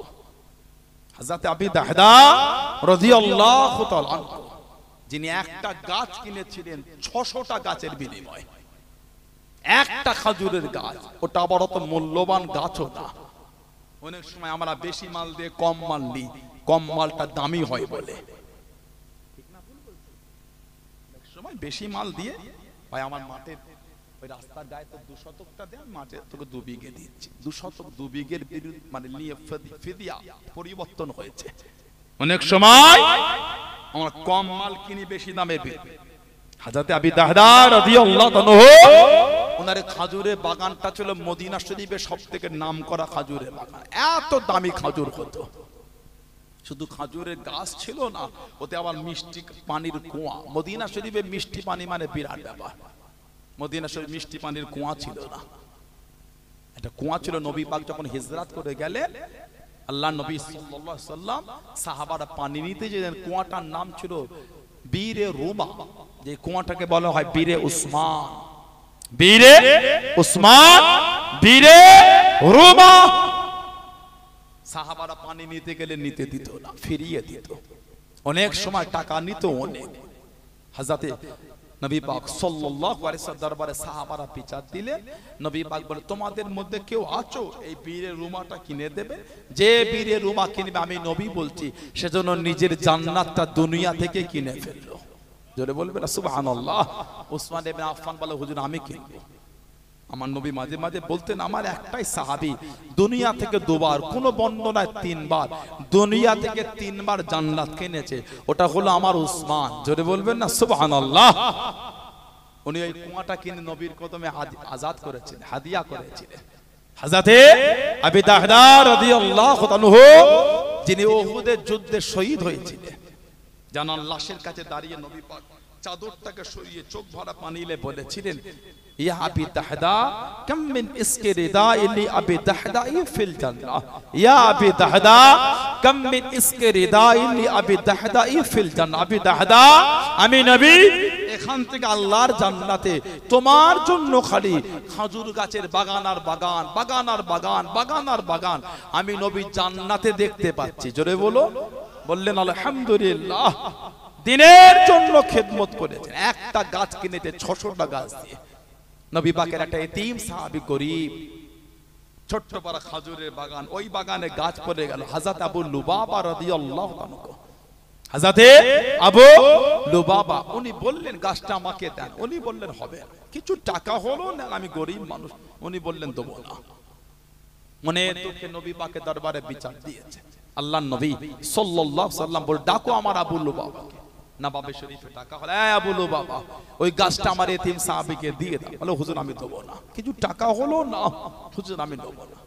হযরতে আবি দাহদা রাদিয়াল্লাহু তাআলা আনহু, যিনি একটা গাছ কিনেছিলেন 600টা গাছের বিনিময়ে। একটা খাজুরের গাছ, ওটা আবার অত মূল্যবান গাছও না। অনেক সময় আমরা বেশি মাল দিয়ে কম মাল নিই, কম মালটা দামি হয় বলে। অনেক সময় বেশি মাল দিয়ে, ভাই আমার মাঠের ওই রাস্তার গায়ে তো 2 শতকটা দেন, মাঠে তোকে 2 বিঘে দিচ্ছি। 2 শতক 2 বিঘের মানে নিয়ে ফিদিয়া পরিবর্তন হয়েছে। অনেক সময় আমরা কম মাল কিনি বেশি দামে বেচি। হযরত আবি দাহদা রাদিয়াল্লাহু আনহু, ওনার খাজুরের বাগানটা ছিল মদিনা শরীফের সবথেকে নামকরা খাজুরের বাগান। এত দামি খাজুর হতো, শুধু খাজুরের গাছ ছিল না, ওতে আবার মিষ্টি পানির কুয়া। মদিনা শরীফে মিষ্টি পানি মানে বিরাট ব্যাপার। মদিনা শরীফ মিষ্টি পানির কুয়া ছিল না, একটা কুয়া ছিল। নবী পাক যখন হিজরত করে গেলেন, আল্লাহ নবী সাল্লাল্লাহু আলাইহি সাল্লাম সাহাবারা পানি নিতে যেতেন। কুয়াটার নাম ছিল বীরে রুমা, যে কুয়াটাকে বলা হয় বীরে উসমান। বীরে উসমান, বীরে রুমা। সাহাবারা পানি নিতে গেলে নিতে দিত না, ফিরিয়ে দিত। অনেক সময় টাকা নিত অনেক। হযরতে নবী পাক সাল্লাল্লাহু আলাইহি ওয়াসাল্লাম দরবারে সাহাবারা বিচার দিলেন। নবী পাক বলে, তোমাদের মধ্যে কেউ আছো এই বীরে রুমাটা কিনে দেবে? যে বীরে রুমা কিনবে, আমি নবী বলছি, সেজন্য নিজের জান্নাতটা দুনিয়া থেকে কিনে ফেললো। জোরে বলবেন সুবহানাল্লাহ। উসমান ইবনে আফফান বলে, হুজুর আমি কিনবো। আমার নবী মাঝে মাঝে বলতেন, আমার একটাই সাহাবী দুনিয়া থেকে 2 বার, কোন বর্ণনায় 3 বার, দুনিয়া থেকে 3 বার জান্নাত কিনেছে, ওটা হলো আমার উসমান। জোরে বলবেন না সুবহানাল্লাহ। উনি ওই কুয়াটা কিনে নবীর কদমে আজাদ করেছিলেন, হাদিয়া করেছিলেন। হযরতে আবি দাহদা রাদিয়াল্লাহু আনহু, যিনি উহুদের যুদ্ধে শহীদ হয়েছিলেন, জানার লাশের কাছে দাঁড়িয়ে নবী পাক চাদরটাকে সরিয়ে চোখ ভরা পানিলে বলেছিলেন, ইয়া আবি দাহদা কাম মিন ইসকি রিদাই লি আবি দাহদাই ফিল জান্নাহ। ইয়া আবি দাহদা কাম মিন ইসকি রিদাই লি আবি দাহদাই ফিল জান্নাহ। আবি দাহদা, আমি নবী এখান থেকে আল্লাহর জান্নাতে তোমার জন্য খালি খাজুর গাছের বাগান আর বাগান, বাগান আর বাগান, বাগান আর বাগান আমি নবী জান্নাতে দেখতে পাচ্ছি। জোরে বলো। বললেন আলহামদুলিল্লাহ। দিনের জন্য খেদমত করেছেন, একটা গাছ কিনেছে 600টা গাছ দিয়ে। নবী পাকের একটা এতিম সাহাবী, গরীব, ছোট্ট পারা খাজুরের বাগান, ওই বাগানে গাছ পড়ে গেল। হযরত আবু লুবাবা রাদিয়াল্লাহু আনহু হযরতে আবু লুবাবা উনি বললেন গাছটা আমাকে দেন। উনি বললেন হবে, কিছু টাকা হলো না, আমি গরিব মানুষ। উনি বললেন দেবো না। মনে দুঃখে নবী পাকের দরবারে বিচার দিয়েছে। আল্লাহর নবী সাল্লাল্লাহু আলাইহি সাল্লাম বল, ডাকো আমার আবু লুবাবাকে। নবাবে শরীফে ডাকা হলো, এই আবু লুবাবা ওই গাছটা আমার এতিম সাহাবীকে দিয়ে দাও। বলে হুজুর আমি দেবো না। কিছু টাকা হলো না, হুজুর আমি দেবো না।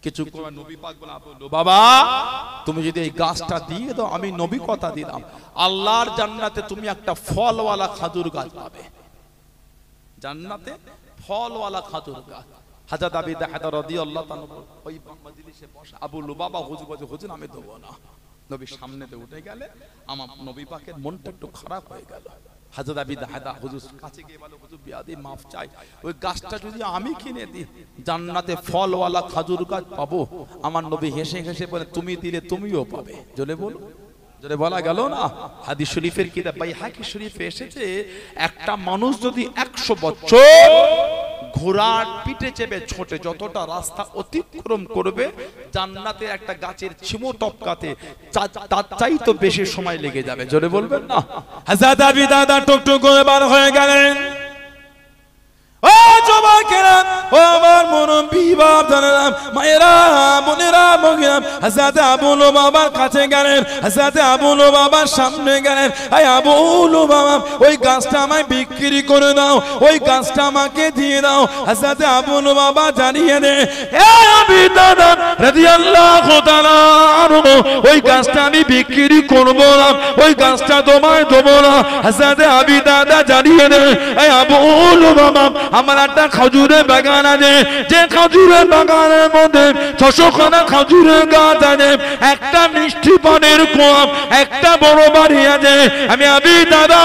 কিছু করে নবী পাক বলে, আবু লুবাবা তুমি যদি এই গাছটা দিয়ে দাও, আমি নবী কথা দিলাম আল্লাহর জান্নাতে তুমি একটা ফলওয়ালা খাজুর গাছ পাবে। জান্নাতে ফলওয়ালা খাজুর গাছ। হযরত আবু দাহদা রাদিয়াল্লাহু তাআলা ওই মজলিসে বসে, আবু লুবাবা হুজুর বলে, হুজুর আমি দেবো না। নবী সামনেতে উঠে গেলে আমার নবী পাকের মনটা একটু খারাপ হয়ে গেল। হযরত আবু দাহদা হুজুর কাছে গিয়ে বলে, হুজুর বিয়াদি মাফ চাই, ওই গাছটা যদি আমি কিনে দিই জান্নাতে ফলওয়ালা খাজুর গাছ পাবো। আমার নবী হেসে হেসে বলে, তুমি দিলে তুমিও পাবে। জোরে বলো, জোরে বলা গেল না। হাদিস শরীফের কিতাব বাইহাকি শরীফে এসেছে, একটা মানুষ যদি 100 বছর ঘোড়ার পিঠে চেপে ছোটে যতটা রাস্তা অতিক্রম করবে, জান্নাতে একটা গাছের ছিমো টপকাতে তার চাইতে বেশি সময় লেগে যাবে। জোরে বলবেন না। হযরত আবু দাদা টুকটুক করে বার হয়ে গেলেন। ও যুবকেরা, ও আমার মুরব্বি বাপদাদারা, মায়েরা, বোনেরা, ভগিরা, হযরত আবু লুবাবার কাছে গেলেন। হযরত আবু লুবাবার সামনে গেলেন। এই আবু লুবাবা ওই গাছটা আমায় বিক্রি করে দাও, ওই গাছটা আমাকে দিয়ে দাও। হযরত আবু লুবাবা জানিয়ে দে, হে আবু দাদা রাদিয়াল্লাহু তাআলা আনহু, ওই গাছটা আমি বিক্রি করব না, ওই গাছটা তোমায় দেব না। হযরত আবু দাদা জানিয়ে দে, এই আবু লুবাবা আমার একটা খাজুরের বাগান আছে, যে খাজুরের বাগানের মধ্যে 600 খানা খাজুরের গাছ আছে, একটা মিষ্টি পানের কুয়া, একটা বড় বাড়ি আছে। আমি আবু দাদা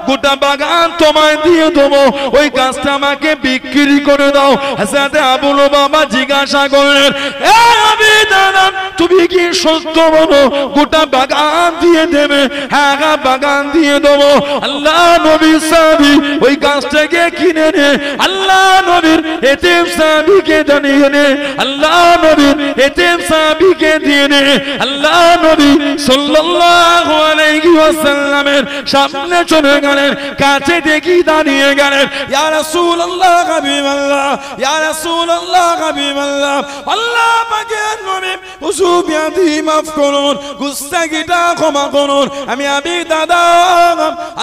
গোটা বাগান তোমায় দিয়ে দেবো, ওই গাছটা আমাকে বিক্রি করে দাও। হযরত আবু লুবাবা জিজ্ঞাসা করলেন, এ আবু দাদা তুমি কি সত্য বলো গোটা বাগান দিয়ে দেবে? হ্যাঁ বাগান দিয়ে দেবো। আল্লাহ নবী সাহাবী ওই গাছটাকে কিনে নে, আল্লাহ নবীর এতিম সাহাবীকে জানিয়ে নে, আল্লাহ নবীর এতিম সাহাবীকে দিয়ে নে। আল্লাহ নবী সাল্লাল্লাহু আলাইহি ওয়াসাল্লামের সামনে চলে গেলেন, কাছে দেখি দাঁড়িয়ে গেলেন। ইয়া রাসূলুল্লাহ হাবিবাল্লাহ, ইয়া রাসূলুল্লাহ হাবিবাল্লাহ, আল্লাহ পাকের নবী হুজুর বিয়াদি মাফ করুন, গুস্তাখিটা ক্ষমা করুন। আমি আবু দাদা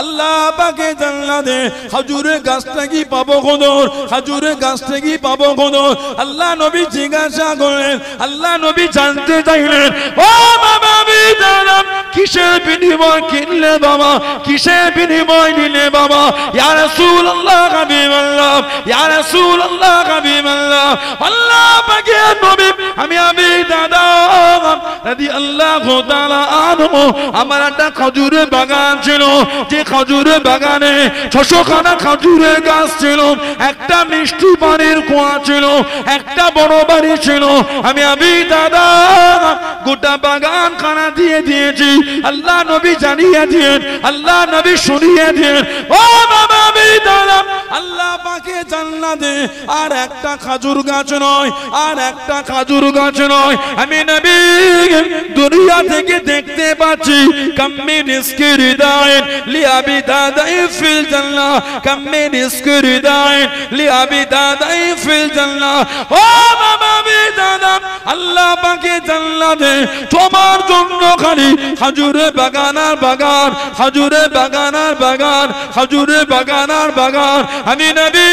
আল্লাহ পাকে জান্নাতে খাজুরের গাছটা কি পাবো কোদর? খাজুরের গাছটা কি পাবো কোদর? আল্লাহ নবী জিজ্ঞাসা করলেন, আল্লাহ নবী জানতে চাইলেন, ও বাবা আবু দাদা কিসের বিনিময় কিনলে বাবা, কিসের বিনিময় নিলে বাবা? ইয়া রাসূলুল্লাহ হাবিবাল্লাহ, ইয়া রাসূলুল্লাহ হাবিবাল্লাহ, আল্লাহ পাকের নবী আমি আবু দাদা রাদিয়াল্লাহু তাআলা আনহু আমার একটা খাজুরের বাগান ছিল, যে খাজুরের বাগানে 600 খানা খাজুরের গাছ ছিল, একটা মিষ্টি পানির কুয়া ছিল, একটা বড় বাড়ি ছিল। আমি আবু দাদা গোটা বাগান খানা দিয়ে দিয়েছি। আল্লাহ নবী জানিয়ে দিয়েন, আল্লাহ নবী শুনিয়ে দিয়েন, ও বাবা আবু দাদা আল্লাহ পাকে জান্নাতে আর একটা খাজুর গাছ নয়, আর একটা খাজুর গাছ নয়, আমি নবী দুনিয়া থেকে দেখতে পাচ্ছি কাম্মি রিজকি রিদায়েন লি আবি দাদাই ফিল জান্নাহ, কাম্মি রিজকি রিদায়েন লি আবি দাদাই ফিল জান্নাহ। ও বাবা আবু দাদা আল্লাহ পাকে জান্নাতে তোমার জন্য খালি খাজুরের বাগান আর বাগান, খাজুরের বাগান আর বাগান, খাজুরের বাগান আর বাগান আমি নবী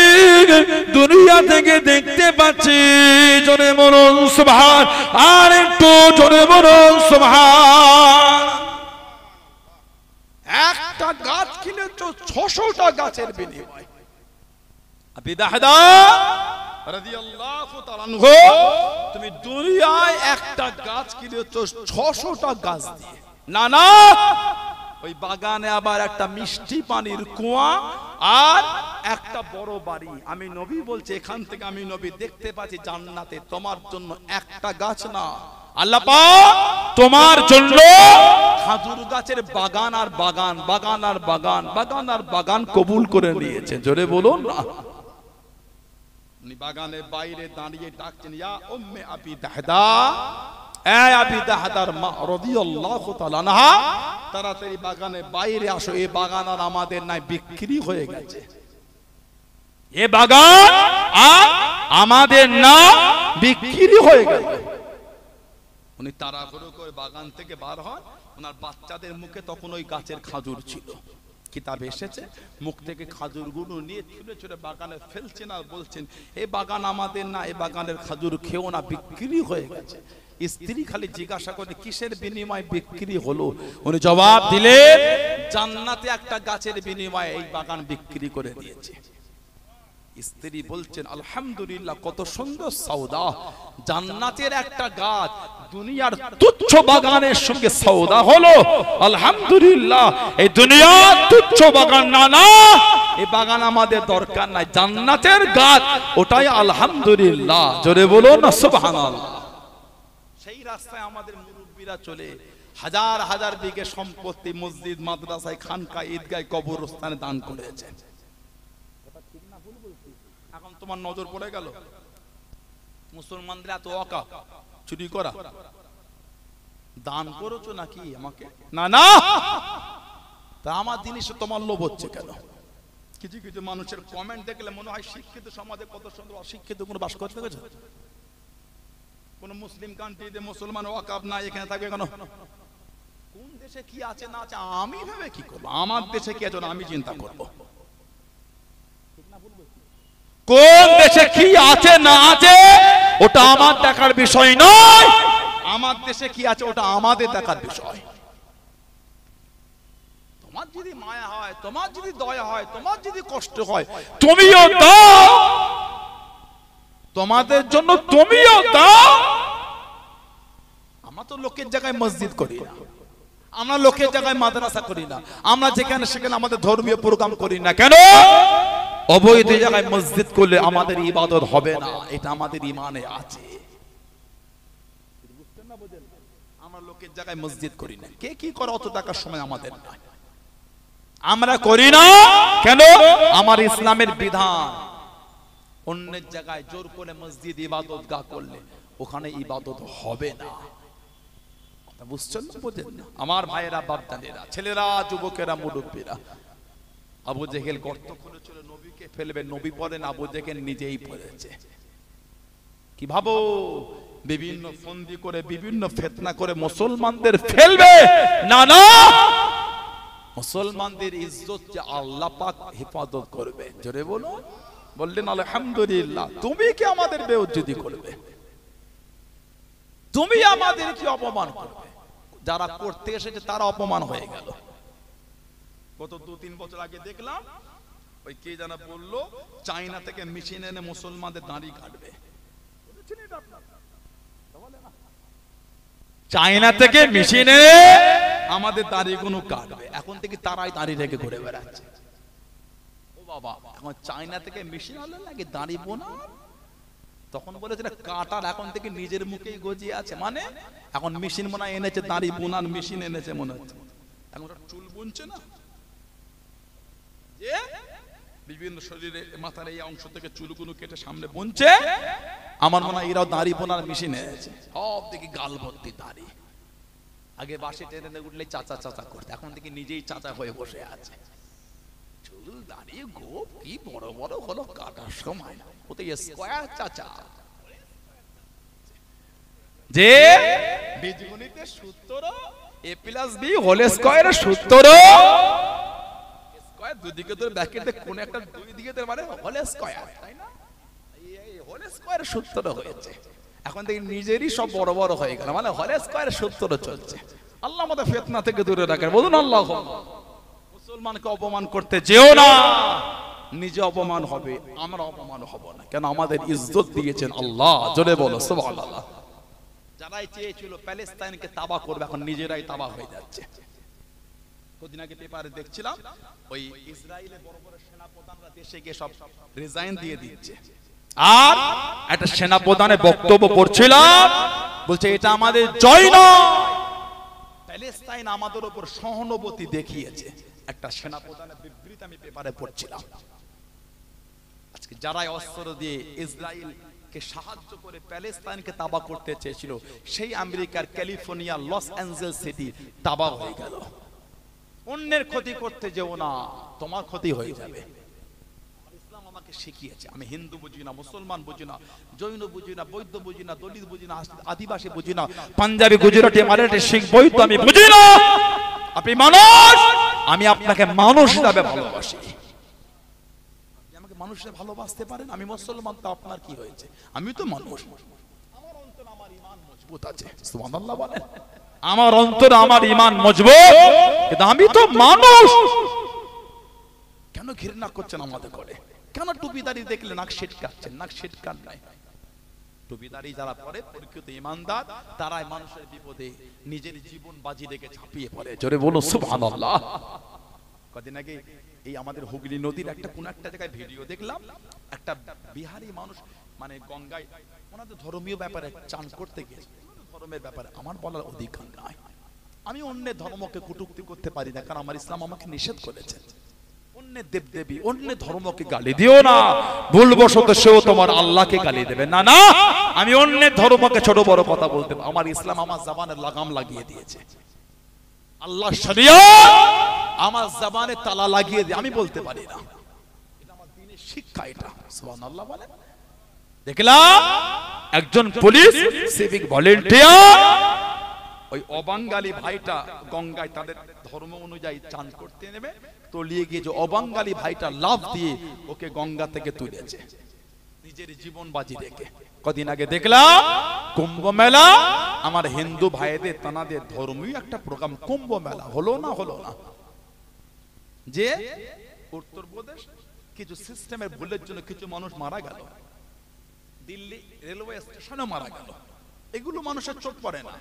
দুনিয়া থেকে দেখতে পাচ্ছি। জোরে বলুন সুবহান, আর একটু জোরে বলুন সুবহান। একটা গাছ কিনেছো 600টা গাছের বিনিময়। আবু দাহদা রাদিয়াল্লাহু তাআলা আনহু তুমি দুনিয়ায় একটা গাছ কিনেছো 600টা গাছ দিয়ে। না না, ওই বাগানে আবার একটা মিষ্টি পানির কুয়া আর একটা বড় বাড়ি। আমি নবী বলছি, এখান থেকে আমি নবী দেখতে পাচ্ছি জান্নাতে তোমার জন্য একটা গাছ না, আল্লাহ পাক তোমার জন্য খাজুর গাছের বাগান আর বাগান, বাগান আর বাগান, বাগান আর বাগান কবুল করে নিয়েছে। জোরে বলুন না। উনি বাগানের বাইরে দাঁড়িয়ে ডাকছেন, ইয়া উম্মে আবি দাহদা, এই আবি দাহদার মা রাদিয়াল্লাহু তাআলা আনহা, তাড়াতাড়ি বাগানে বাইরে আসো, এই বাগান আর আমাদের নাই, বিক্রি হয়ে গেছে। এ বাগান আর আমাদের না, বিক্রি হয়ে গেছে। উনি তাড়াহুড়ো করে বাগান থেকে বার হন, ওনার বাচ্চাদের মুখে তখন ওই গাছের খাজুর ছিল। কিতাব এসেছে, মুখ থেকে খাজুরগুলো নিয়ে ছুঁড়ে ছুঁড়ে বাগানে ফেলছেন আর বলছেন, এই বাগান আমাদের না, এই বাগানের খাজুর খেও না, বিক্রি হয়ে গেছে। স্ত্রী খালি জিজ্ঞাসা করে কিসের বিনিময়ে বিক্রি হলো? উনি জবাব দিলেন, জান্নাতে একটা গাছের বিনিময়ে এই বাগান বিক্রি করে দিয়েছে। স্ত্রী বলছেন, আলহামদুলিল্লাহ, কত সুন্দর সওদা। জান্নাতের একটা গাছ দুনিয়ার তুচ্ছ বাগানের সঙ্গে সওদা হলো, আলহামদুলিল্লাহ। এই দুনিয়ার তুচ্ছ বাগান না, না, এই বাগান আমাদের দরকার নাই, জান্নাতের গাছ ওটাই আলহামদুলিল্লাহ। জোরে বলো না সুবহানাল্লাহ। সেই রাস্তায় আমাদের মুরব্বীরা চলে হাজার হাজার বিঘে সম্পত্তি মসজিদ, মাদ্রাসায়, খানকা, ঈদগাহ, কবরস্থানে দান করেছে। এখন তোমার নজর পড়ে গেল মুসলমানদের এত অকাপ, চুরি করা, দান করেছো নাকি আমাকে? না না, তা আমার জিনিস তোমার লোভ হচ্ছে কেন? কিছু কিছু মানুষের কমেন্ট দেখলে মনে হয় শিক্ষিত সমাজে কত সুন্দর, অশিক্ষিত কোনো বাস করতে গেছে। কোন মুসলিম কান্ট্রিতে মুসলমান ওয়াকাফ নাই, এখানে থাকবে কেন? কোন দেশে কি আছে না আছে আমি ভেবে কি করবো? আমার দেশে কি আছে আমি চিন্তা করব। কোন দেশে কি আছে না আছে ওটা আমার দেখার বিষয় নয়, আমার দেশে কি আছে ওটা আমাদের দেখার বিষয়। তোমার যদি মায়া হয়, তোমার যদি দয়া হয়, তোমার যদি কষ্ট হয়, তুমিও দাও, তোমাদের জন্য তুমিও দাও। আমরা তো লোকের জায়গায় মসজিদ করি না, আমরা লোকের জায়গায় মাদ্রাসা করি না, আমরা যেখানে সেখানে আমাদের ধর্মীয় প্রোগ্রাম করি না। কেন? অবৈধ জায়গায় মসজিদ করলে আমাদের ইবাদত হবে না, এটা আমাদের ঈমানে আছে। আমরা লোকের জায়গায় মসজিদ করি না, কে কি করে অত টাকার সময় আমাদের নাই, আমরা করি না। কেন? আমার ইসলামের বিধান, অন্যের জায়গায় জোর করে মসজিদ ইবাদত গাহ করলে ওখানে ইবাদত হবে না। বুঝছেন না? বোঝেন না? আমার ভাইয়েরা, বাপদাদেরা, ছেলেরা, যুবকেরা, মুরব্বীরা, আবু জেহেল গর্ত করেছিল নবীকে ফেলবে, নবী পড়েন, আবু জেহেল নিজেই পড়েছে। কি ভাবো? বিভিন্ন ফন্দি করে, বিভিন্ন ফিতনা করে মুসলমানদের ফেলবে না, না, মুসলমানদের ইজ্জত যে আল্লাহ পাক হেফাজত করবে। জোরে বলো। বললেন আলহামদুলিল্লাহ। তুমি কি আমাদের বেইজ্জতি করবে? তুমি আমাদের কি অপমান করবে? যারা করতে এসেছে তারা অপমান হয়ে গেল। গত 2-3 বছর আগে দেখলাম ওই কে জানা বললো চায়না থেকে মেশিন এনে মুসলমানদের দাড়ি কাটবে। চায়না থেকে মেশিন এনে আমাদের দাড়িগুলো কাটবে। এখন থেকে তারাই দাড়ি রেখে ঘুরে বেড়াচ্ছে। ও বাবা, এখন চায়না থেকে মেশিন আনলে নাকি দাড়ি বোনা? তখন বলেছিল কাটার, এখন থেকে নিজের মুখেই গজিয়ে আছে। মানে এখন মেশিন মনে এনেছে, দাড়ি বোনার মেশিন এনেছে মনে হচ্ছে। এখন চুল বুনছে না, যে বিভিন্ন শরীরে মাথার এই অংশ থেকে চুলগুলো কেটে সামনে বুনছে। আমার মনে হয় এরাও দাড়ি বোনার মেশিন এনেছে। সব দিকে গাল ভর্তি দাড়ি। আগে বাসে ট্রেনে উঠলে চাচা চাচা করতে, এখন থেকে নিজেই চাচা হয়ে বসে আছে। চুল দাড়ি গোপ কি বড় বড় হলো কাটার সময়। ওতে স্কয়ার চাচা, যে বীজগণিতের সূত্র a+b হোল স্কয়ারের সূত্র, স্কয়ার দুদিকে ধরে ব্র্যাকেটে কোন একটা দুই দিকে ধরে মানে হোল স্কয়ার, তাই না? এই হোল স্কয়ারের সূত্র হয়েছে। এখন থেকে নিজেরই সব বড় বড় হয়ে গেল, মানে হোল স্কয়ারের সূত্র চলছে। আল্লাহ আমাদের ফিতনা থেকে দূরে রাখেন। বলুন আল্লাহ। মুসলমানকে অপমান করতে যেও না, নিজে অপমান হবে, আমরা অপমান হব না। কেন? আমাদের ইজ্জত দিয়েছেন আল্লাহ। জোরে বলো সুবহানাল্লাহ। যারাই চেয়েছিল প্যালেস্তাইনকে তাবাহ করবে, এখন নিজেরাই তাবাহ হয়ে যাচ্ছে। কদিন আগে পেপারে দেখছিলাম ওই ইসরায়েলের বড় বড় সেনাপ্রধানরা দেশে গিয়ে সব রিজাইন দিয়ে দিচ্ছে। আর একটা সেনাপ্রধানের বক্তব্য পড়ছিলাম, বলছে এটা আমাদের জয় নয়, প্যালেস্তাইন আমাদের উপর সহানুভূতি দেখিয়েছে। একটা সেনাপ্রধানের বিবৃতি আমি পেপারে পড়ছিলাম। আজকে যারাই অস্ত্র দিয়ে ইসরায়েল কে সাহায্য করে প্যালেস্তাইনকে তাবা করতে চেয়েছিল, সেই আমেরিকার ক্যালিফোর্নিয়া লস অ্যাঞ্জেলস সিটি তাবা হয়ে গেল। অন্যের ক্ষতি করতে যেও না, তোমার ক্ষতি হয়ে যাবে। ইসলাম আমাকে শিখিয়েছে। আমি হিন্দু বুঝি না, মুসলমান বুঝি না, জৈন বুঝি না, বৌদ্ধ বুঝি না, দলিত বুঝি না, আদিবাসী বুঝি না, পাঞ্জাবি, গুজরাটি, মারাঠি, শিখ, বৌদ্ধ আমি বুঝি না। আপনি মানুষ, আমি আপনাকে মানুষ হিসাবে ভালোবাসি। আমাকে মানুষ হিসেবে ভালোবাসতে পারেন? আমি মুসলমান, তো আপনার কি হয়েছে? আমি তো মানুষ। আমার অন্তরে আমার ঈমান মজবুত আছে। সুবহানাল্লাহ বলেন। আমার অন্তরে আমার ঈমান মজবুত, কিন্তু আমি তো মানুষ। কেন ঘৃণা করছেন আমাদের করে? কেন টুপিদারি দেখলে নাক ছিটকাচ্ছেন? নাক ছিটকান নাই। টুপিদারি যারা পরে প্রকৃত ঈমানদার, তারাই মানুষের বিপদে নিজের জীবন বাজি রেখে ঝাঁপিয়ে পড়ে। জোরে বলো সুবহানাল্লাহ। কদিন আগে এই আমাদের হুগলি নদীর একটা কোন একটা জায়গায় ভিডিও দেখলাম, একটা বিহারি মানুষ মানে গঙ্গায় ওনাদের ধর্মীয় ব্যাপারে চান করতে গিয়েছে। ধর্মের ব্যাপারে আমার বলার অধিকার নাই। আমি অন্যের ধর্মকে কটূক্তি করতে পারি না, কারণ আমার ইসলাম আমাকে নিষেধ করেছে। অন্যের দেবদেবী, অন্যের ধর্মকে গালি দিও না। ভুলবশত সেও তোমার আল্লাহকে গালি দেবে না। না, আমি অন্যের ধর্মকে ছোট বড় কথা বলতে, আমার ইসলাম আমার জবানের লাগাম লাগিয়ে দিয়েছে। আল্লাহ শরিয়ত আমার জবানে তালা লাগিয়ে দিয়ে আমি বলতে পারি না। এটা আমার দ্বীনের শিক্ষা। এটা সুবহানাল্লাহ বলেন। দেখলাম একজন পুলিশ সিভিক ভলেন্টিয়ার ওই অবাঙ্গালি ভাইটা গঙ্গায় তাদের ধর্ম অনুযায়ী চান করতে নেবে, তলিয়ে গিয়ে যে অবাঙ্গালি ভাইটা লাফ দিয়ে ওকে গঙ্গা থেকে তুলেছে নিজের জীবন বাজি রেখে। কদিন আগে দেখলাম কুম্ভ মেলা, আমার হিন্দু ভাইদের তানাদের ধর্মীয় একটা প্রোগ্রাম কুম্ভ মেলা হলো না, হলো না, যে উত্তরপ্রদেশ কিছু সিস্টেমের ভুলের জন্য কিছু মানুষ মারা গেল, দিল্লি রেলওয়ে স্টেশনে মারা গেল। এগুলো মানুষের চোখ পড়ে না।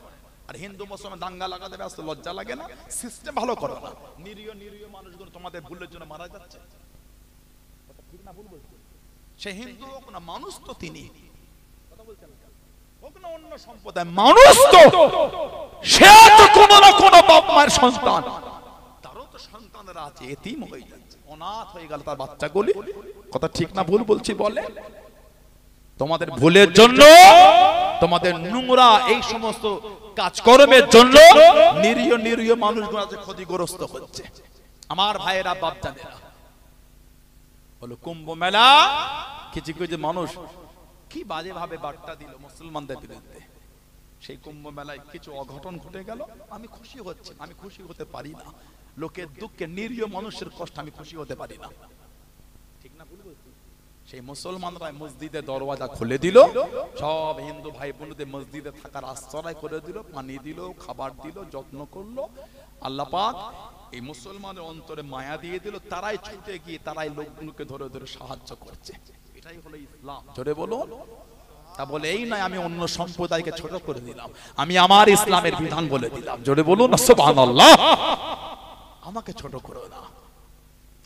আর হিন্দু মুসলমান দাঙ্গা লাগাতে ব্যস্ত, লজ্জা লাগে না? সিস্টেম ভালো করো না। নিরীহ নিরীহ মানুষগুলো তোমাদের ভুলের জন্য মারা যাচ্ছে। ঠিক না ভুল বলছি? সে হিন্দু হোক না, মানুষ তো তিনি। কথা বলছেন হোক না অন্য সম্প্রদায়, মানুষ তো সে, তো কোনো না কোনো বাপ মায়ের সন্তান, তারও তো সন্তানেরা আছে, এতিম হয়ে যাচ্ছে, অনাথ হয়ে গেল তার বাচ্চাগুলি। কথা ঠিক না ভুল বলছি বলে? তোমাদের ভুলের জন্য, তোমাদের নোংরা এই সমস্ত কাজকর্মের জন্য নিরীহ নিরীহ মানুষগুলো আজ ক্ষতিগ্রস্ত হচ্ছে। আমার ভাইয়েরা, বাপজানেরা, বলো কুম্ভ মেলা কিছু কিছু মানুষ কি বাজে ভাবে বার্তা দিল মুসলমানদের বিরুদ্ধে। সেই কুম্ভ মেলায় কিছু অঘটন ঘটে গেল। আমি খুশি হচ্ছি, আমি খুশি হতে পারি না। লোকের দুঃখে, নিরীহ মানুষের কষ্ট আমি খুশি হতে পারি না। ঠিক না ভুল বলছি? সেই মুসলমানরা মসজিদের দরওয়াজা খুলে দিল, সব হিন্দু ভাই বোনদের মসজিদে থাকার আশ্রয় করে দিল, পানি দিল, খাবার দিল, যত্ন করলো। আল্লাহ পাক এই মুসলমানের অন্তরে মায়া দিয়ে দিল, তারাই ছুটে গিয়ে তারাই লোকগুলোকে ধরে ধরে সাহায্য করছে। এটাই হলো ইসলাম। জোরে বলো। তা বলে এই নয় আমি অন্য সম্প্রদায়কে ছোট করে দিলাম, আমি আমার ইসলামের বিধান বলে দিলাম। জোরে বলুন না সুবহানাল্লাহ। আমাকে ছোট করো না,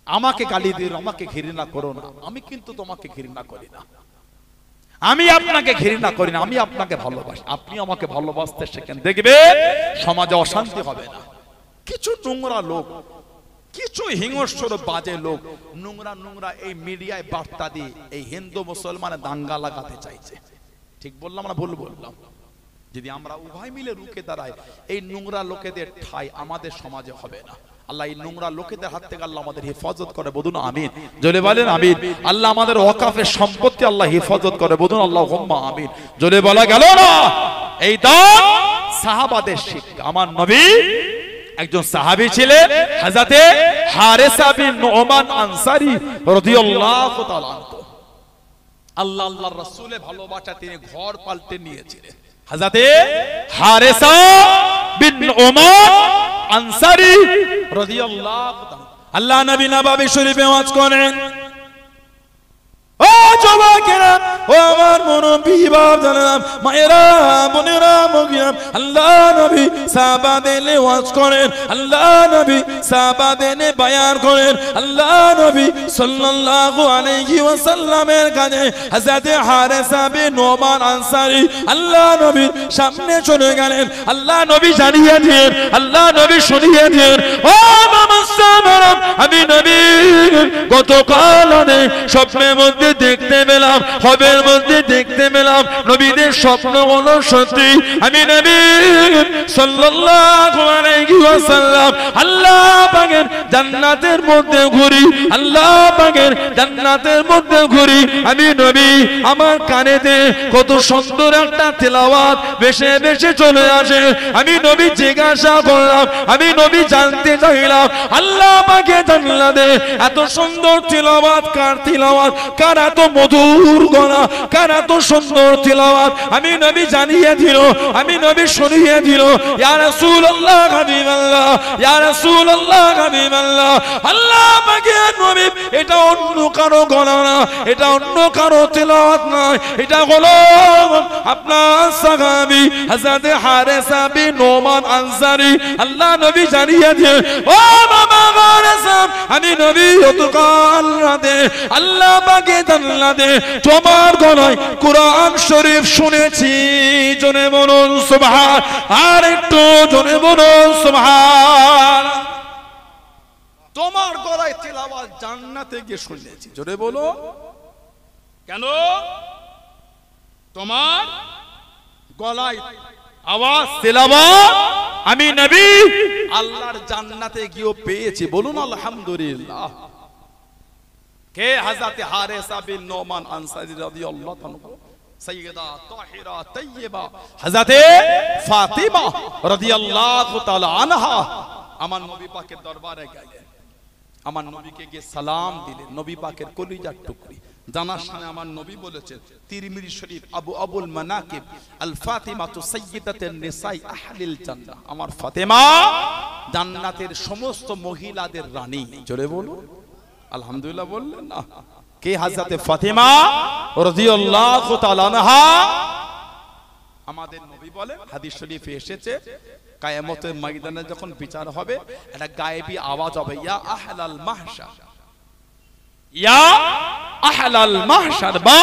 আমাকে গালি দিও, আমাকে ঘৃণা করো না। আমি কিন্তু তোমাকে ঘৃণা করি না, আমি আপনাকে ঘৃণা করি না, আমি আপনাকে ভালোবাসি। আপনি আমাকে ভালোবাসতে শেখেন, দেখবে সমাজে অশান্তি হবে না। কিছু নোংরা লোক, কিছু হিংস্র বাজে লোক নোংরা নোংরা এই মিডিয়ায় বার্তা দিয়ে এই হিন্দু মুসলমানের দাঙ্গা লাগাতে চাইছে। ঠিক বললাম না ভুল বললাম? যদি আমরা উভয় মিলে রুখে দাঁড়াই, এই নোংরা লোকেদের ঠাঁই আমাদের সমাজে হবে না। আল্লাহ এই নোংরা লোকেদের হাত থেকে আল্লাহ আমাদের হেফাজত করে, বলুন আমিন। জোরে বলেন আমিন। আল্লাহ আমাদের ওয়াকাফের সম্পত্তি আল্লাহ হেফাজত করে, বলুন আল্লাহুম্মা আমিন। জোরে বলা গেল না? এই দান সাহাবাদের শিক্ষা। আমার নবী একজন সাহাবী ছিলেন, হযরতে হারেসা বিন নুমান আনসারী রাদিয়াল্লাহু তাআলা আনহু। আল্লাহ আল্লাহর রাসূলের ভালোবাসা তিনি ঘর পাল্টে নিয়েছিলেন। হযরতে হারেসা বিন নুমান আনসারী রাদিয়াল্লাহু তাআলা। আল্লাহ নবী নববী শরীফে ওয়াজ করেন, ও যুবকেরা, ও আমার মুরব্বি বাপজানেরা, মায়েরা, বোনেরা, মুগিয়া, আল্লাহ নবী সাহাবাদের ওয়াজ করেন, আল্লাহ নবী সাহাবাদের বয়ান করেন। আল্লাহ নবী সাল্লাল্লাহু আলাইহি ওয়াসাল্লামের কাছে হযরত হারেসা বিন নুমান আনসারী আল্লাহ নবীর সামনে চলে গেলেন। আল্লাহ নবী জানিয়ে দিলেন, আল্লাহ নবী শুনিয়ে দিলেন, ও মামাসামারা, আমি নবী গতকাল স্বপ্নের মধ্যে দেখতে পেলাম, হবের মধ্যে দেখতে পেলাম নবীদের স্বপ্নগুলো সত্যি। আমি নবী সাল্লাল্লাহু আলাইহি ওয়াসাল্লাম আল্লাহ পাকের জান্নাতের মধ্যে ঘুরি, আল্লাহ পাকের জান্নাতের মধ্যে ঘুরি। আমি নবী আমার কানেতে কত সুন্দর একটা তেলাওয়াত ভেসে ভেসে চলে আসে। আমি নবী জিজ্ঞাসা করলাম, আমি নবী জানতে চাইলাম আল্লাহ পাকের জান্নাতে এত সুন্দর তেলাওয়াত কার তেলাওয়াত, কার এত মধুর গলা, কার এত সুন্দর তেলাওয়াত। আমি নবী জানিয়ে দিল, আমি নবী শুনিয়ে দিল, ইয়া রাসূলুল্লাহ হাবিবাল্লাহ, ইয়া রাসূলুল্লাহ হাবিবাল্লাহ, আল্লাহ পাকের নবী এটা অন্য কারো গলা না, এটা অন্য কারো তেলাওয়াত নয়, এটা হলো আপনার সাহাবী হযরত হারেসা বিন নোমান আনসারী। আল্লাহ নবী জানিয়ে দিলেন, ও বাবা হারেসা, আমি নবী অতকাল রাতে আল্লাহ পাকের জান্নাতে তোমার গলায় কোরআন শরীফ শুনেছি। জোরে বলুন সুবহান, আর একটু জোরে বলুন সুবহান। তোমার গলায় তেলাওয়াত জান্নাতে গিয়ে শুনেছি। জোরে বলো কেন? তোমার গলায় আওয়াজ তেলাওয়াত আমি নবী আল্লাহর জান্নাতে গিয়ে পেয়েছি। বলুন আলহামদুলিল্লাহ। কে? হযরত হারেসা বিন নোমান আনসারী রাদিয়াল্লাহু আনহু, সাইয়্যিদা তাহিরা তাইয়্যিবা হযরত ফাতিমা রাদিয়াল্লাহু তাআলা আনহা আমার নবী পাকের দরবারে গেলেন, আমার নবীকে গিয়ে সালাম দিলেন। নবী পাকের কলিজার টুকরি জানার সামনে আমার নবী বলেছেন, তিরমিজি শরীফ আবুল মানাকিব আল ফাতিমাতু সাইয়্যিদাতুন নিসাই আহলিল জান্নাহ, আমার ফাতেমা জান্নাতের সমস্ত মহিলাদের রানী। জোরে বলুন আলহামদুলিল্লাহ। বললেন না? কে? হযরত ফাতিমা রাদিয়াল্লাহু তাআলা আনহা। আমাদের নবী বলেন, হাদিস শরীফে এসেছে, কিয়ামতের ময়দানে যখন বিচার হবে একটা গায়েবী আওয়াজ হবে, ইয়া আহলাল মাহশার, ইয়া আহলাল মাহশার বা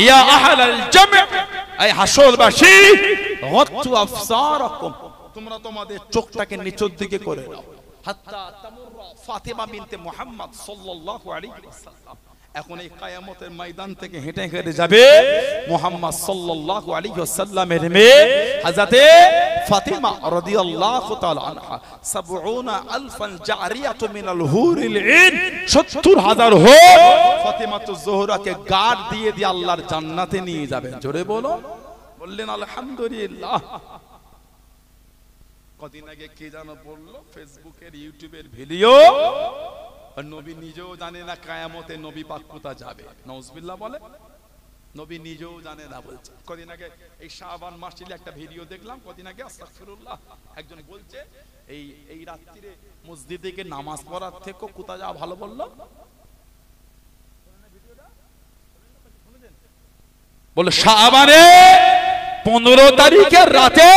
ইয়া আহলাল জাম', এই হাসরবাসী, গাত্তু আফসারাকুম, তোমরা তোমাদের চোখটাকে নিচের দিকে করে নাও, হাত্তা তামুররা ফাতিমা বিনতে মুহাম্মদ সাল্লাল্লাহু আলাইহি ওয়াসাল্লাম। এখন এই কিয়ামতের ময়দান থেকে হেঁটে হেঁটে যাবে মুহাম্মদ সাল্লাল্লাহু আলাইহি ওয়াসাল্লামের মেয়ে হযরত ফাতিমা রাদিয়াল্লাহু তাআলা আনহা। ৭০,০০০ জারিয়াতু মিনাল হুরিল ঈন, ৭০,০০০ হুর ফাতিমাতুজ যোহরাকে গার্ড দিয়ে দিয়ে আল্লাহর জান্নাতে নিয়ে যাবেন। জোরে বলো। বললেন আলহামদুলিল্লাহ। কদিন আগে কে জানো বললো ফেসবুকের ইউটিউবের ভিডিও, নবী নিজেও জানে না কিয়ামতে নবী পাক কোথায় যাবে। নাউজুবিল্লাহ বলে, নবী নিজেও জানে না বলছে। কদিন আগে এই শাবান মাসে একটা ভিডিও দেখলাম, কদিন আগে আস্তাগফিরুল্লাহ, একজন বলছে এই রাত্রিরে মসজিদে গিয়ে নামাজ পড়ার থেকে কোথায় যাওয়া ভালো বললো। বলে শাবানে 15 তারিখের রাতে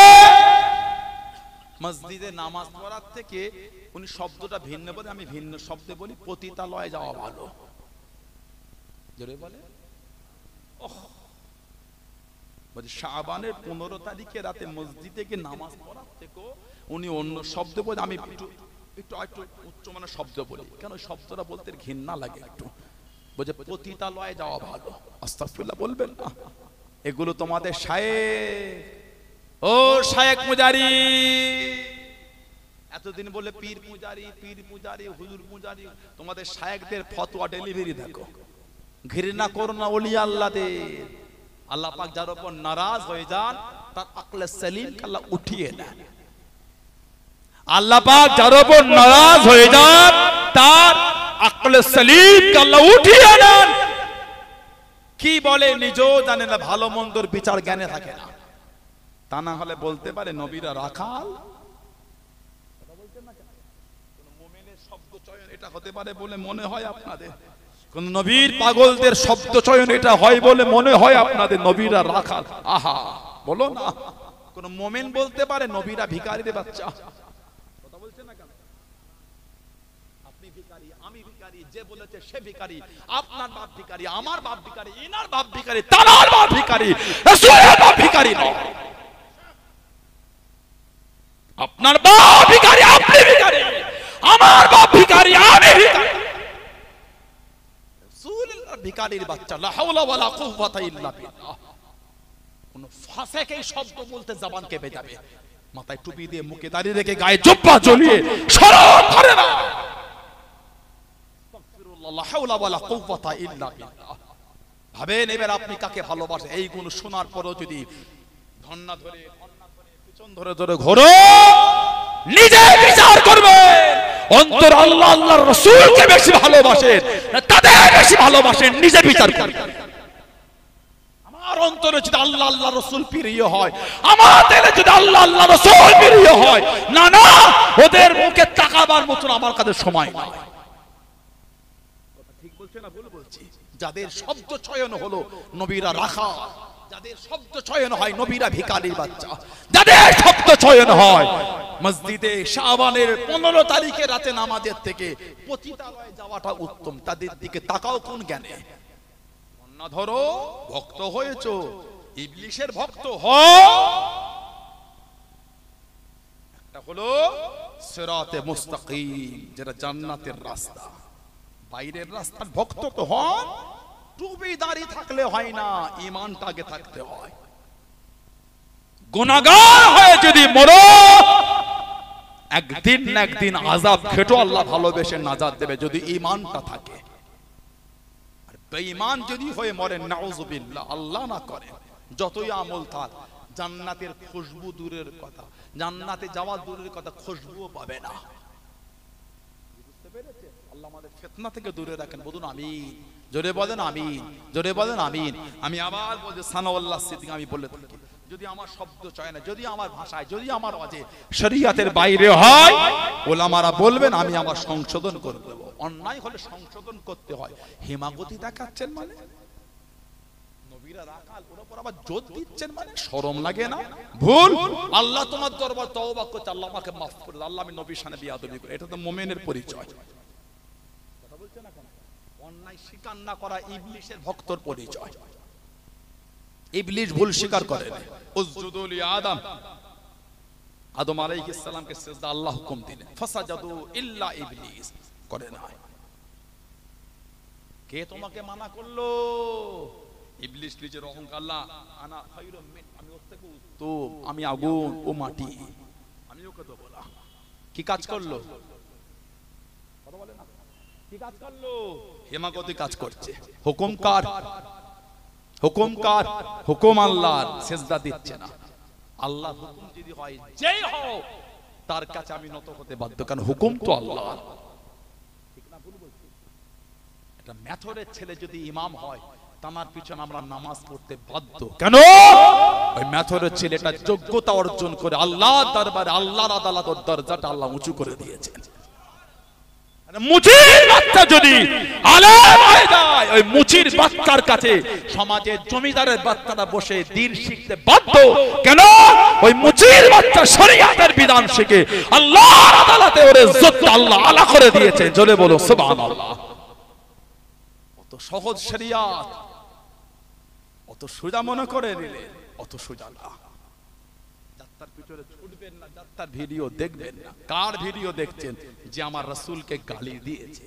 মসজিদে নামাজ পড়ার থেকে, উনি শব্দটা ভিন্ন বলে, আমি ভিন্ন শব্দে বলি, পতিতালয়ে যাওয়া ভালো। জোরে বলে। শাবানের 15 তারিখে রাতে মসজিদে গিয়ে নামাজ পড়ার থেকে উনি অন্য শব্দ বলে, আমি একটু উচ্চ মানের শব্দ বলি, কেন শব্দটা বলতে ঘৃণা লাগে একটু। বলছে পতিতালয়ে যাওয়া ভালো। আস্তাগফিরুল্লাহ বলবেন না। এগুলো তোমাদের শায়েখ, ও শায়েখ মুজারি, এতদিন বলে পীর পূজারি হুজুর পূজারি, তোমাদের শায়েখদের ফতোয়া ডেলিভারি দেখো। ঘৃণা করো না ওলিয়া আল্লাহদের। আল্লাহ পাক যার উপর নারাজ হয়ে যান তার আকলে সলিম আল্লাহ উঠিয়ে দেন। আল্লাহ পাক যার উপর নারাজ হয়ে যান তার আকলে সলিম আল্লাহ উঠিয়ে দেন। কি বলে নিজেও জানে না, ভালো মন্দর বিচার জ্ঞানে থাকে না। তা না হলে বলতে পারে নবীরা রাখাল। শব্দ চয়ন এটা হতে পারে বলে মনে হয় আপনাদের, কোন নবীর পাগলদের শব্দ চয়ন এটা হয় বলে মনে হয় আপনাদের নবীরা রাখাল। আহা বলো না। কোন মোমেন বলতে পারে নবীরা ভিখারির বাচ্চা। কথা বলছেন না কেন? আপনি ভিখারি, আমি ভিখারি, যে বলেছে সে ভিখারি, আপনার বাপ ভিখারি, আমার বাপ ভিখারি, ইনার বাপ ভিখারি, তার বাপ ভিখারি, রাসূলের বাপ ভিখারি নয়। আপনার বাপ ভিখারি, আপনি ভিখারি, আমার বাপ ভিখারি, আমি ভিখারি। রাসূলুল্লাহ ভিখারির বাচ্চা, লা হাওলা ওয়ালা কুওয়াতা ইল্লা বিল্লাহ। কোন ফাসেক এই শব্দ বলতে জবান কেঁপে যাবে, মাথায় টুপি দিয়ে মুখে দাঁড়িয়ে রেখে গায়ে জুব্বা জ্বলিয়ে শরম করে না। আস্তাগফিরুল্লাহ, লা হাওলা ওয়ালা কুওয়াতা ইল্লা বিল্লাহ। ভাবেন এবার আপনি কাকে ভালোবাসেন? এইগুলো শোনার পরেও যদি ধন্না ধরে পিছন ধরে ধরে ঘোরো, নিজে বিচার করবেন অন্তর আল্লাহ আল্লাহর রাসূলকে বেশি ভালোবাসেন না তাদের বেশি ভালোবাসেন, নিজে বিচার করবেন। আমার অন্তরে যদি আল্লাহ আল্লাহ রাসূল প্রিয় হয়, আমাদের যদি আল্লাহ আল্লাহ রাসূল প্রিয় হয়, না না ওদের মুখে তাকাবার মতন আমার কাছে সময় নাই। কথা ঠিক বলছে না ভুল বলছি? যাদের শব্দ চয়ন হলো নবীরা রাখা, যাদের শব্দ চয়ন হয় নবীরা ভিখারির বাচ্চা, যাদের শব্দ চয়ন হয় মসজিদে শাবানের 15 তারিখে রাতে নামাজের থেকে পতিতালয়ে যাওয়াটা উত্তম, তাদের দিকে তাকাও কোন জ্ঞানে? না ধরো ভক্ত হয়েছো, ইবলিশের ভক্ত হও। একটা হলো সিরাতে মুস্তাকিম, যেটা জান্নাতের রাস্তা, বাইরের রাস্তার ভক্ত তো হন, টুপি দাড়ি থাকলে হয় না, ঈমানটা আগে থাকতে হয়। গুনাহগার হয়ে যদি মরো, একদিন না একদিন আযাব খেটো, আল্লাহ ভালোবেসে নাজাত দেবে যদি ঈমানটা থাকে। আর বেঈমান যদি হয়ে মরে, নাউযুবিল্লাহ, আল্লাহ না করে, যতই আমল থাক জান্নাতের খুশবু দূরের কথা, জান্নাতে যাওয়া দূরের কথা, খুশবুও পাবে না। বুঝতে পেরেছেন? আল্লাহ আমাদের ফিতনা থেকে দূরে রাখেন, বলুন আমিন। জোরে বলেন আমিন, জোরে বলেন আমিন। আমি আবার বলছি সানাউল্লাহ সিদ্দিক, আমি বলে থাকি যদি আমার শব্দ চয় না, যদি আমার ভাষায়, যদি আমার ওয়াজে শরীয়তের বাইরে হয়, ওলামারা বলবেন, আমি আমার সংশোধন করে দেব। অন্যায় হলে সংশোধন করতে হয়। হিমাগতি দেখাচ্ছেন মানে, নবীরা রাখাল, ওর উপর আবার জোর দিচ্ছেন মানে, শরম লাগে না? ভুল। আল্লাহ তোমার দরবার তওবা করতে, আল্লাহ আমাকে মাফ করে দাও, আল্লাহ আমি নবীর সামনে বিয়াদবি করি, এটা তো মুমিনের পরিচয়। কথা বলছেন না কেন? অন্যায় স্বীকার না করা ইবলিশের ভক্তর পরিচয়। ইবলিশ ভুল স্বীকার করে না। উসজুদু লি আদম, আদম আলাইহিস সালামকে সিজদা আল্লাহ হুকুম দিলেন, ফাসাজাদু ইল্লা ইবলিস, করে না। কে তোমাকে মানা করলো? ইবলিশ নিজের অহংকার, আল্লাহ আনা খায়রুম মিন, আমি ওর থেকে উত্তম, আমি আগুন, ও মাটি, আমি ওকে দেব না। কি কাজ করলো? কথা বলে না, কি কাজ করলো? হিমাগতি কাজ করছে। হুকুম কার? হুকুম কার? হুকুম আল্লাহর, সিজদা দিচ্ছে না। আল্লাহর হুকুম যদি হয়, যেই হও তার কাছে আমি নত হতে বাধ্য, কারণ হুকুম তো আল্লাহর। ঠিক না ভুল বলছি? এটা মেথরের ছেলে যদি ইমাম হয়, তার পিছনে আমরা নামাজ পড়তে বাধ্য। কেন? ওই মেথরের ছেলেটা যোগ্যতা অর্জন করে আল্লাহর দরবারে, আল্লাহর আদালতের দরজাটা আল্লাহ উঁচু করে দিয়েছেন। মুচির বাচ্চা যদি আলেম হয়ে যায়, ওই মুচির বাচ্চার কাছে সমাজের জমিদারের বাচ্চারা বসে দ্বীন শিখতে বাধ্য। কেন? ওই মুচির বাচ্চা শরীয়তের বিধান শিখে আল্লাহর আদালতে ওর ইজ্জত আল্লাহ আলা করে দিয়েছে। জোরে বলো সুবহানাল্লাহ। অত সহজ শরীয়ত, অত সোজা মনে করে নিলে, অত সোজা না। যাত্রার পিছনে ছুটবেন না, যাত্রার ভিডিও দেখবেন না। কার ভিডিও দেখছেন? যে আমার রাসূলকে গালি দিয়েছে।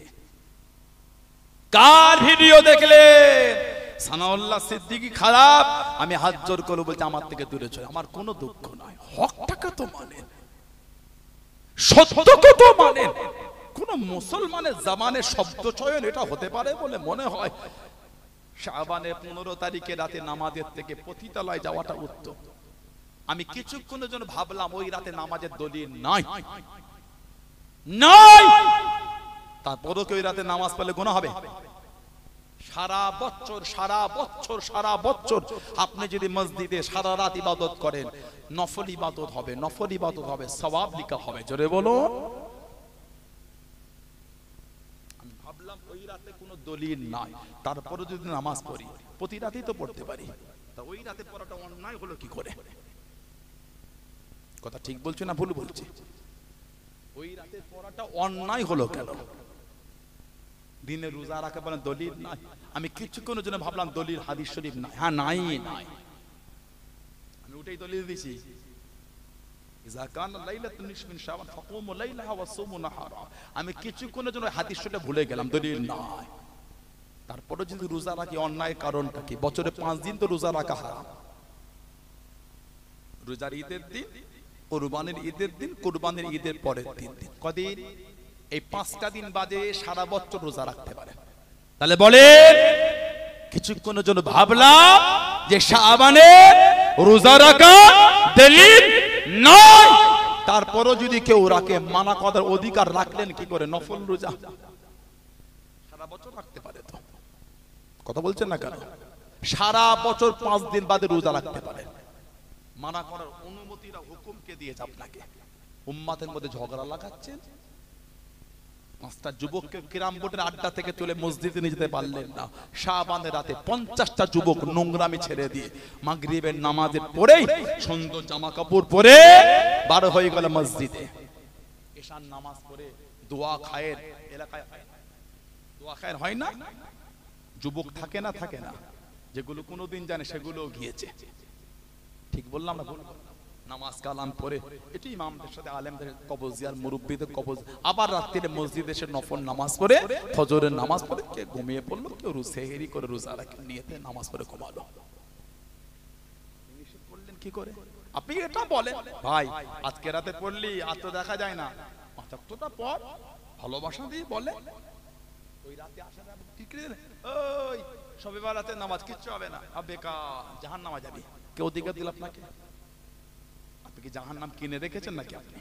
কার ভিডিও দেখলেন? সানাউল্লাহ সিদ্দিকী খারাপ, আমি হাত জোর করে বলছি আমার থেকে দূরে চলে। আমার কোনো দুঃখ নাই, হকটাকে তো মানেন, সত্যকে তো মানেন। কোন মুসলমানের জামানে শব্দ চয়ন এটা হতে পারে বলে মনে হয়? শাবানের 15 তারিখে রাতে নামাজের থেকে পতিতালয়ে যাওয়াটা উত্তম। আমি কিছুক্ষণের জন্য ভাবলাম ওই রাতে নামাজের দলিল নাই, নাই, তারপরও কি ওই রাতে নামাজ পড়লে গুনাহ হবে? সারা বছর সারা বছর সারা বছর আপনি যদি মসজিদে সারা রাত ইবাদত করেন, নফল ইবাদত হবে, নফল ইবাদত হবে, সওয়াব লিখা হবে। জোরে বলুন। আমি ভাবলাম ওই রাতে কোনো দলিল নাই, তারপরও যদি নামাজ পড়ি, প্রতি রাতেই তো পড়তে পারি, তা ওই রাতে পড়াটা অন্যায় হলো কি করে? কথা ঠিক বলছো না ভুল বলছি? ওই রাতে পড়াটা অন্যায় হলো কেন? দিনে রোজা রাখা বলেন দলিল নাই। আমি কিছুক্ষণের জন্য ভাবলাম দলিল হাদিস শরীফ নাই। হ্যাঁ নাই, নাই, আমি ওটাই দলিল দিছি। ইজা কান লাইলাতুন নিসফ মিন শাবান ফাকুমু লাইলাহা ওয়া সুমু নাহারা। আমি কিছুক্ষণের জন্য হাদিস শরীফটা ভুলে গেলাম, দলিল নাই। তারপরে যদি রোজা রাখি, অন্যায় কারণটা কি? বছরে 5 দিন তো রোজা রাখা হারাম। রোজার ঈদের দিন, কুরবানির ঈদের দিন, কুরবানির ঈদের পরের 3 দিন। কদিন? এই 5টা দিন বাদে সারা বছর রোজা রাখতে পারে। তাহলে বলেন, কিছুক্ষণের জন্য ভাবলাম যে শাবানে রোজা রাখা দলিল নয়, তারপরও যদি কেউ রাখে, মানা করার অধিকার রাখলেন কি করে? নফল রোজা সারা বছর রাখতে পারে। তো কথা বলছেন না কেন? সারা বছর 5 দিন বাদে রোজা রাখতে পারে, মানা করার অনুমতিটা হুকুমকে দিয়েছে আপনাকে। উম্মাতের মধ্যে ঝগড়া লাগাচ্ছেন, 5টা যুবককে কিরাম বোর্ডের আড্ডা থেকে তুলে মসজিদে নিয়ে যেতে পারলেন না। শাবানের রাতে 50টা যুবক নোংরামি ছেড়ে দিয়ে মাগরিবের নামাজের পরেই সুন্দর জামা কাপড় পরে বার হয়ে গেল মসজিদে। ঈশার নামাজ পড়ে দোয়া খায়ের এলাকায় দোয়া খায়ের হয় না? যুবক থাকে না? থাকে না? যেগুলো কোনোদিন জানে সেগুলো গিয়েছে। ঠিক বললাম না? নামাজ কালাম পড়ে এটি ইমামদের সাথে আলেমদের কবজ আর মুরব্বীদের কবজ, আবার রাত্রিরে মসজিদে এসে নফল নামাজ পড়ে, ফজরের নামাজ পড়ে, কে ঘুমিয়ে পড়লো, কেউ সেহরি করে রোজা রাখে, নিয়তে নামাজ পড়ে ঘুমালো। বললেন কি করে? আপনি এটা বলেন ভাই আজকে রাতে পড়লি আর তো দেখা যায় না, 75টা পর ভালোবাসা দিয়ে বলে ওই রাতে আসা ঠিক রে, ওই সবে রাতে নামাজ কিচ্ছু হবে না, বেকার জাহান্নামে যাবি। কেউ দিকে দিল আপনাকে? আপনি কি জাহান্নাম কিনে রেখেছেন নাকি? আপনি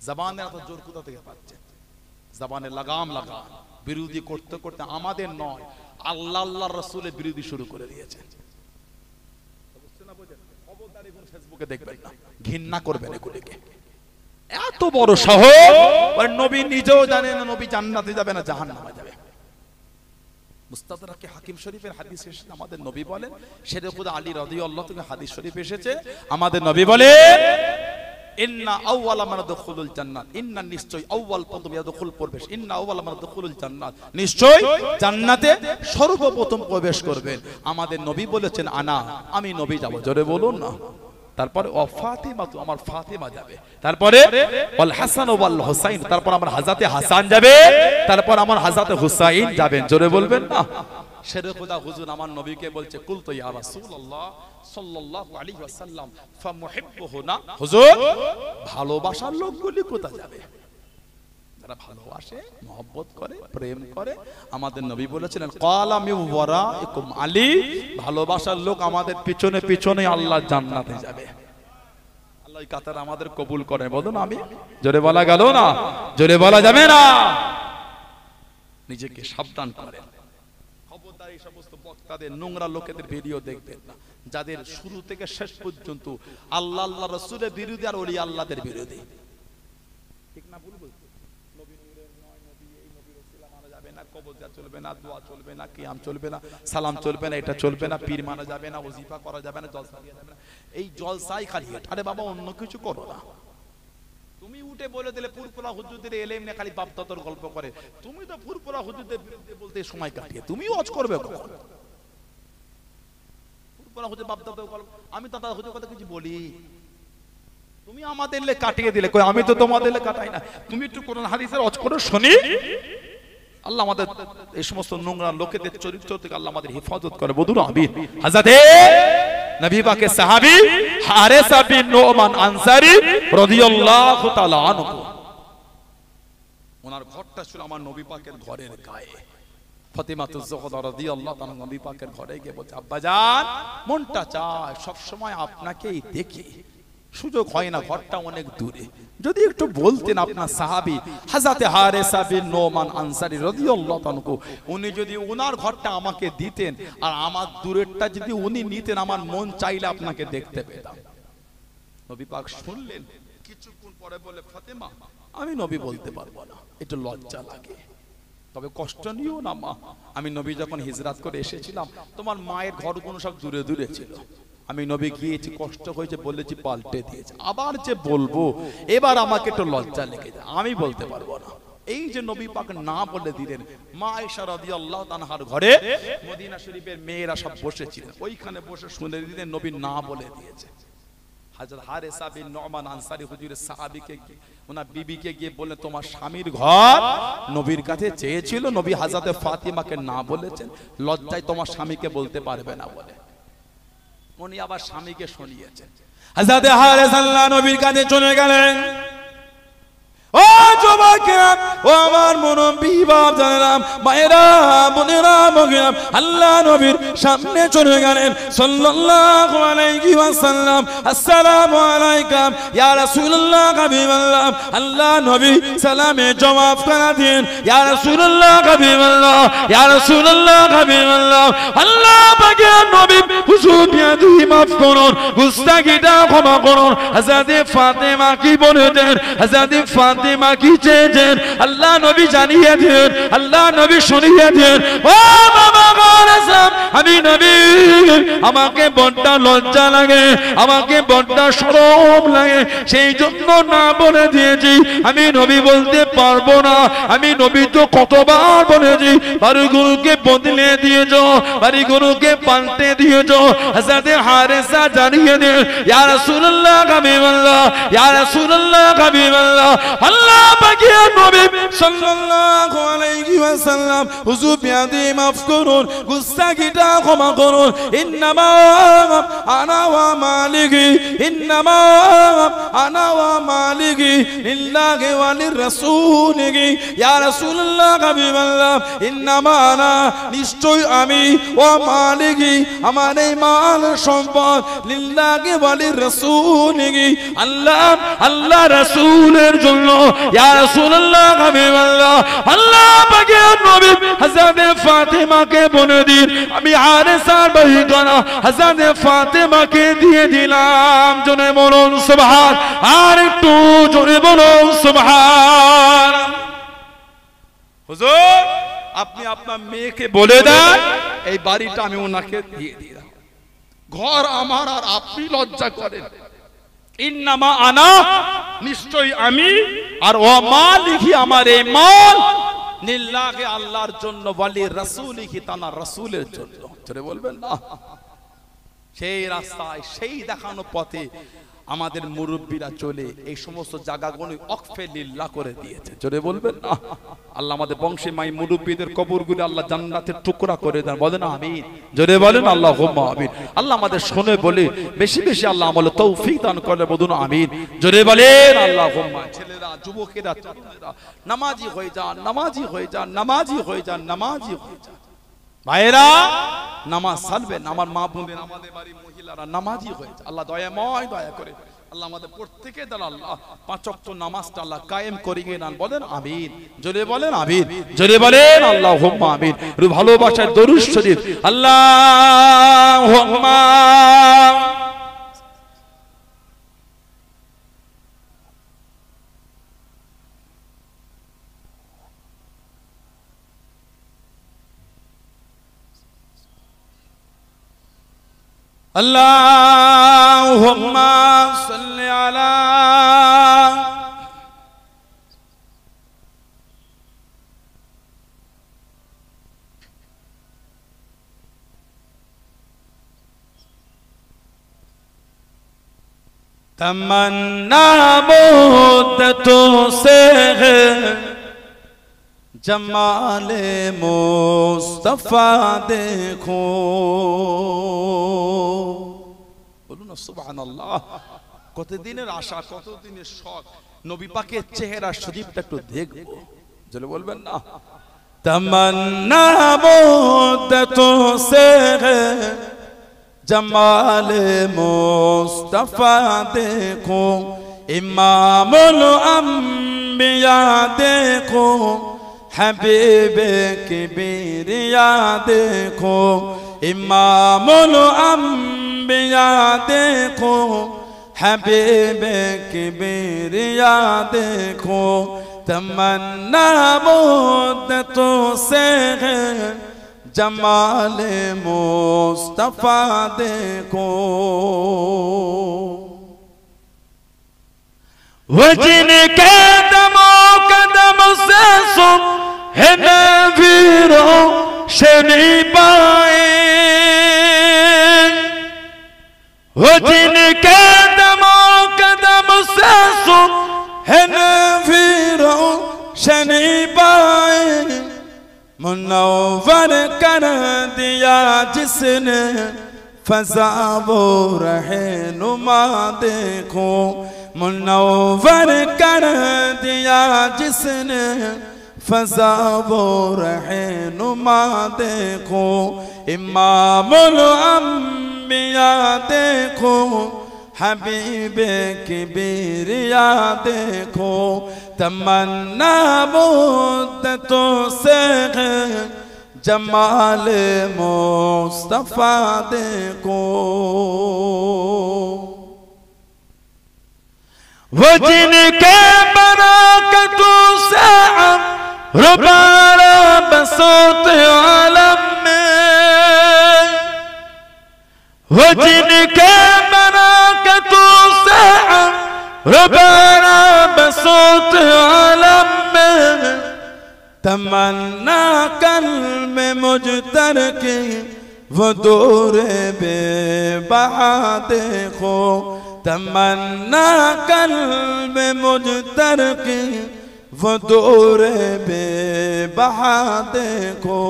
জবানের এত জোর কোথা থেকে পাচ্ছেন? জবানে লাগাম লাগা বিরোধী করতে করতে আমাদের নয় আল্লাহ আল্লাহর রাসূলের বিরোধী শুরু করে দিয়েছেন। ফেসবুকে দেখবেন না, ঘৃণা করবেন এগুলিকে। এত বড় শহর, নবী নিজেও জানেন না নবী জান্নাতে যাবে না জাহান্নামে যাবে। মুস্তাদরাকে হাকিম শরীফের হাদিস এসেছে, আমাদের নবী বলেন, শেরে খুদা আলী রাদিয়াল্লাহু থেকে হাদিস শরীফ এসেছে, আমাদের নবী বলেন ইন্না আউওয়ালা মান দুখুলুল জান্নাত, ইন্না নিশ্চয় আউয়াল প্রথম ইয়াদখুল প্রবেশ, ইন্না আউওয়ালা মান দুখুলুল জান্নাত, নিশ্চয় জান্নাতে সর্বপ্রথম প্রবেশ করবেন। আমাদের নবী বলেছেন আনা, আমি নবী যাব। জোরে বলুন না। তারপরে ও ফাতিমা, তো আমার ফাতিমা যাবে। তারপরে ওয়াল হাসান ওয়াল হুসাইন, তারপর আমার হযরতে হাসান যাবে। তারপর আমার হযরতে হুসাইন যাবেন। জোরে বলবেন না। শেরে খুদা হুজুর আমার নবীকে বলছে কুল তো ইয়া রাসূলুল্লাহ সাল্লাল্লাহু আলাইহি ওয়াসাল্লাম ফামুহিব্বুহুনা, হুজুর ভালোবাসার লোকগুলি কোথায় যাবে? যারা ভালোবাসে, মহব্বত করে, প্রেম করে। আমাদের নবী বলেছিলেন ক্বালা মিন ওয়ারাইকুম আলী, ভালোবাসার লোক আমাদের পিছনে পিছনে আল্লাহ জান্নাতে যাবে। আল্লাহ এই কাতার আমাদের কবুল করে। বলুন আমি। জোরে বলা গেল না? জোরে বলা যাবে না। নিজেকে সাবধান করেন। খবরদার এই সমস্ত বক্তাদের, নোংরা লোকেদের ভিডিও দেখবেন না, যাদের শুরু থেকে শেষ পর্যন্ত আল্লাহ আল্লাহ রাসূলের বিরোধী আর ওলি আল্লাহদের বিরোধী। ঠিক না? ভুল বলছি? নবী নূরের নয়, নবী এই নবীর ওসিলা মানা যাবে না, কবর দেওয়া চলবে না, দোয়া চলবে না, কিয়াম চলবে না, সালাম চলবে না, এটা চলবে না, পীর মানা যাবে না, ওজিফা করা যাবে না, জলসা দেওয়া যাবে না। এই জলসাই খালি। আরে বাবা অন্য কিছু করো না। তুমি উঠে বলে দিলে ফুরফুরা হুজুরদের এলেম নিয়ে খালি বাপদাদার গল্প করে, তুমি তো ফুরফুরা হুজুরদের বিরুদ্ধে বলতে সময় কাটিয়ে তুমিও ওয়াজ করবে কখন? ফুরফুরা হুজুর বাপদাদার গল্প, আমি দাদা হুজুর কথা কিছু বলি, তুমি আমাদের লে কাটিয়ে দিলে। কই আমি তো তোমাদের লে কাটাই না। তুমি একটু কোরআন হাদিসের ওয়াজ করো শুনি। আল্লাহ আমাদের এই সমস্ত নোংরা লোকেদের চরিত্র থেকে আল্লাহ আমাদের হেফাজত করে। বলুন আমিন। হযরতে নবী পাকের সাহাবী হারেসা বিন নুমান আনসারী রাদিয়াল্লাহু তাআলা আনহু, ওনার ঘরটা ছিল আমার নবী পাকের ঘরের গায়ে। ফাতিমাতুজ জোহরা রাদিয়াল্লাহু তাআলা নবী পাকের ঘরে গিয়ে বলছে, আব্বাজান মনটা চায় সব সময় আপনাকেই দেখি, সুযোগ হয় না, ঘরটা অনেক দূরে, যদি একটু বলতেন। আপনার সাহাবী হযরতে হারেসা বিন নুমান আনসারী রাদিয়াল্লাহু তাআলা, উনি যদি ওনার ঘরটা আমাকে দিতেন আর আমার দূরেরটা যদি উনি নিতেন, আমার মন চাইলে আপনাকে দেখতে পেতাম। নবী পাক শুনলেন, কিছুক্ষণ পরে বলে, ফাতেমা আমি নবী বলতে পারবো না, একটু লজ্জা লাগে, তবে কষ্ট নিও না মা। আমি নবী যখন হিজরত করে এসেছিলাম, তোমার মায়ের ঘরগুলো সব দূরে দূরে ছিল, আমি নবী গিয়েছি, কষ্ট হয়েছে, বলেছি, পাল্টে দিয়েছে। আবার যে বলবো এবার আমাকে একটু লজ্জা লেগে যায়, আমি বলতে পারবো না। এই যে নবী পাক না বলে দিলেন। মা আয়েশা রাদিয়াল্লাহু তাআলার ঘরে মদিনা শরীফের মেয়েরা সব বসেছিলেন, ওইখানে বসে শুনে দিলেন নবী না বলে দিয়েছে। হযরত হারেসা বিন নুমান আনসারী হুজুরের সাহাবীকে ওনার বিবিকে গিয়ে বললেন, তোমার স্বামীর ঘর নবীর কাছে চেয়েছিল, নবী হযরতে ফাতিমাকে না বলেছেন, লজ্জায় তোমার স্বামীকে বলতে পারবে না বলে। উনি আবার স্বামীকে শুনিয়েছেন। হযরত হারেস আল্লাহ নবীর কাছে চলে গেলেন। ও যুবকেরা, ও আমার মুরব্বি বাপজানেরা, মায়েরা, বোনেরা, মগিরা, আল্লাহ নবীর সামনে চলে গেলেন সাল্লাল্লাহু আলাইহি ওয়াসাল্লাম। আসসালামু আলাইকুম ইয়া রাসূলুল্লাহ হাবিবাল্লাহ। আল্লাহ নবী সালামে জবাব করে দেন, ইয়া রাসূলুল্লাহ হাবিবাল্লাহ, ইয়া রাসূলুল্লাহ হাবিবাল্লাহ। আল্লাহ পাকের নবী হুজুর বিয়াদি মাফ করুন, গুস্তাখিটা ক্ষমা করুন। হযরত ফাতেমা কি বলে দেন, হযরত ফাতেমা কি চেয়েছেন আল্লাহ নবী জানিয়ে দেন, আল্লাহ নবী শুনিয়ে দেন। ও বাবা বলেছেন, আমি নবী, আমাকে বড্ড লজ্জা লাগে, আমাকে বড্ড শরম লাগে, সেই জন্য না বলে দিয়েছি। আমি নবী বলতে পারবো না। আমি নবী তো কতবার বলেছি, বাড়িগুলোকে বদলে দিয়েছ, বাড়িগুলোকে পাল্টে দিয়েছ। হযরত হারেসা জানিয়ে দেন, ইয়া রাসূলুল্লাহ হাবিবাল্লাহ, ইয়া রাসূলুল্লাহ হাবিবাল্লাহ। আল্লাহ পাকের নবী সাল্লাল্লাহু আলাইহি ওয়াসাল্লাম, হুজুর বিয়াদি মাফ করুন, গুস্তাখিটা ক্ষমা করুন। ইন্নামা আনা ওয়া মালিকি, ইন্নামা আনা ওয়া মালিকি লিল্লাহি ওয়া লিরাসূলিহি। ইয়া রাসূলুল্লাহ হাবিবাল্লাহ, ইন্নামা আনা, নিশ্চয় আমি, ওয়া মালিকি, আমার এই মাল সম্পদ, লিল্লাহি ওয়া লিরাসূলিহি, আল্লাহ রাসূলের জন্য। ইয়া রাসূলুল্লাহ হাবিবাল্লাহ, আল্লাহ পাকের নবী হযরত ফাতেমাকে বলে দিন, আমি হারেসার বাড়িখানা হযরত ফাতেমাকে দিয়ে দিলাম। জোরে বলুন সুবহান, আর একটু জোরে বলুন সুবহান। হুজুর, আপনি আপনার মেয়েকে বলে দেন এই বাড়িটা আমি ওনাকে দিয়ে দিলাম। ঘর আমার, আর আপনি লজ্জা করেন। ইন্নামা আনা, নিশ্চয় আমি, আর ওয়া মালিহি, আমার এই মাল, লিল্লাহি, আল্লাহর জন্য, ওয়ালি রাসূলিহি, তানা রাসূলের জন্য। জোরে বলবেন না। সেই রাস্তায়, সেই দেখানো পথে আমাদের মুরব্বীরা চলে এই সমস্ত জায়গাগুলো ওয়াকফে লিল্লাহ করে দিয়েছে। জোরে বলবেন না। আল্লাহ আমাদের বংশে মাই মুরব্বীদের কবরগুলো আল্লাহ জান্নাতের টুকরা করে দেন। বলেন আমিন। জোরে বলেন আল্লাহুম্মা আমিন। আল্লাহ আমাদের শুনে বলে বেশি বেশি আল্লাহ আমলে তৌফিক দান করে, বলুন আমিন। জোরে বলেন আল্লাহুম্মা। ছেলেরা, যুবকেরা, তরুণেরা নামাজি হয়ে যান, নামাজি হয়ে যান, নামাজি হয়ে যান, নামাজি হয়ে যান। ভাইরা, নামাজ সালবেন। আমার মা বোনের, আমাদের বাড়ির মহিলারা নামাজি হয়েছে। আল্লাহ দয়াময়, দয়া করে আল্লাহ আমাদের প্রত্যেকে দ্বারা আল্লাহ 5 ওয়াক্ত নামাজটা আল্লাহ কায়েম করিয়ে নেন। বলেন আমিন। জোরে বলেন আমিন। জোরে বলেন আল্লাহুম্মা আমিন। ভালোবাসার দরুদ শরীফ আল্লাহুম্মা। আল্লাহুম্মা সাল্লি আলা तमन्ना मुद्दतों से है जमाले मुस्तफा देखो। বলুন না সুবহানাল্লাহ। কতদিনের আশা, কতদিনের শখ, নবী পাকের চেহারা শরীফটা একটু দেখবো। জলে বলবেন না। तमन्ना मुद्दतों से है जमाले मुस्तफा देखो, इमामुल अंबिया देखो, हबीबे किबरिया देखो, इमामुल अंबिया देखो, हबीबे किबरिया देखो। तमन्ना मुद्दतों से है जमाले मुस्तफा देखो। वो जिनके दमो कदम से सुन है नबीरों शनी पाए, वो जिनके दमो कदम से सुन है नबीरों शनी पाए। मुनव्वर कर दिया जिसने फज़ा वो रहनुमा देखो मुनव्वर कर दिया जिसने फज़ा वो रहनुमा देखो इमामुल अंबिया देखो हबीबे किबरिया देखो तमन्ना मुद्दतों से जमाल मुस्तफा देखो वो जिनके बरकतों से रुबारा बसोत आलम में वो जिनके बरकतों से रुबारा बसोत आलम में तमन्ना कल्ब में मुजतर की वो दूरे बेबहा देखो तमन्ना कल्ब में मुजतर की वो दूरे बेबहा देखो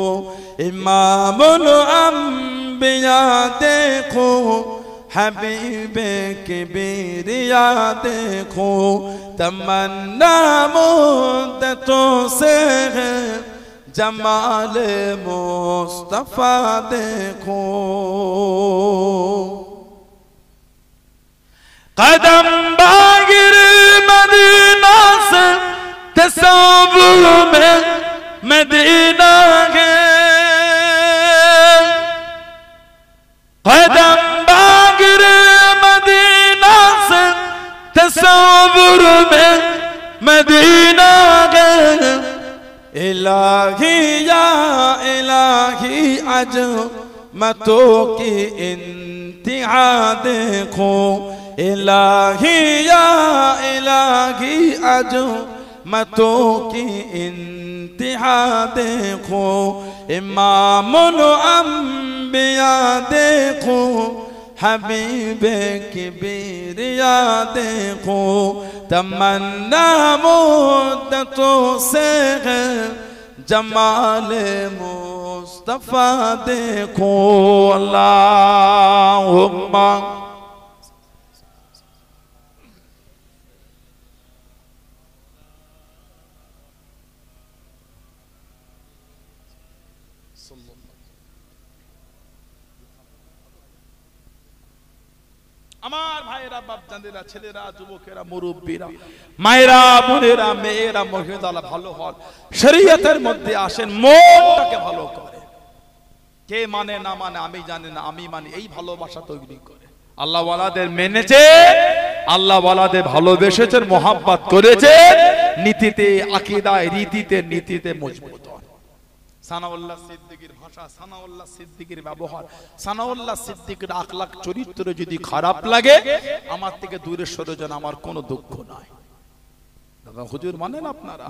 इमामुल अंबिया देखो हबीबे किबरिया देखो तमन्ना मुद्दतों से जमाल मुस्तफा देखो कदम बागिर मदीना से तसव्वुर में मदीना है कदम बागिर मदीना से तसव्वुर में मदीना है इलाही या इलाही अज़मतों की इंतहा देखो इलाही या इलाही अज़मतों की इंतहा देखो इमामुल अंबिया देखो हबीबे किबरिया देखो तमन्ना मुद्दतों से जमाल मुस्तफा देखो अल्लाहुम्मा আমার ভাইরা বাপজানেরা ছেলেরা যুবকেরা মুরব্বীরা মায়েরা বোনেরা মেয়েরা মহিলারা ভালো হন শরীয়তের মধ্যে আসেন মনটাকে ভালো করে কে মানে না মানে আমি জানি না আমি মানি এই ভালোবাসা তৈরি করে আল্লাহ ওয়ালাদের মেনেছে আল্লাহ ওয়ালাদের ভালোবেসেছেন মোহাব্বত করেছে নীতিতে আকীদায় রীতিতে নীতিতে মজবুত সানাউল্লাহ সিদ্দিকীর ভাষা সানাউল্লাহ সিদ্দিকীর ব্যবহার সানাউল্লাহ সিদ্দিকীর আখলাক চরিত্র যদি খারাপ লাগে আমার থেকে দূরে সরে যান আমার কোনো দুঃখ নাই দাদা হুজুর মানেন আপনারা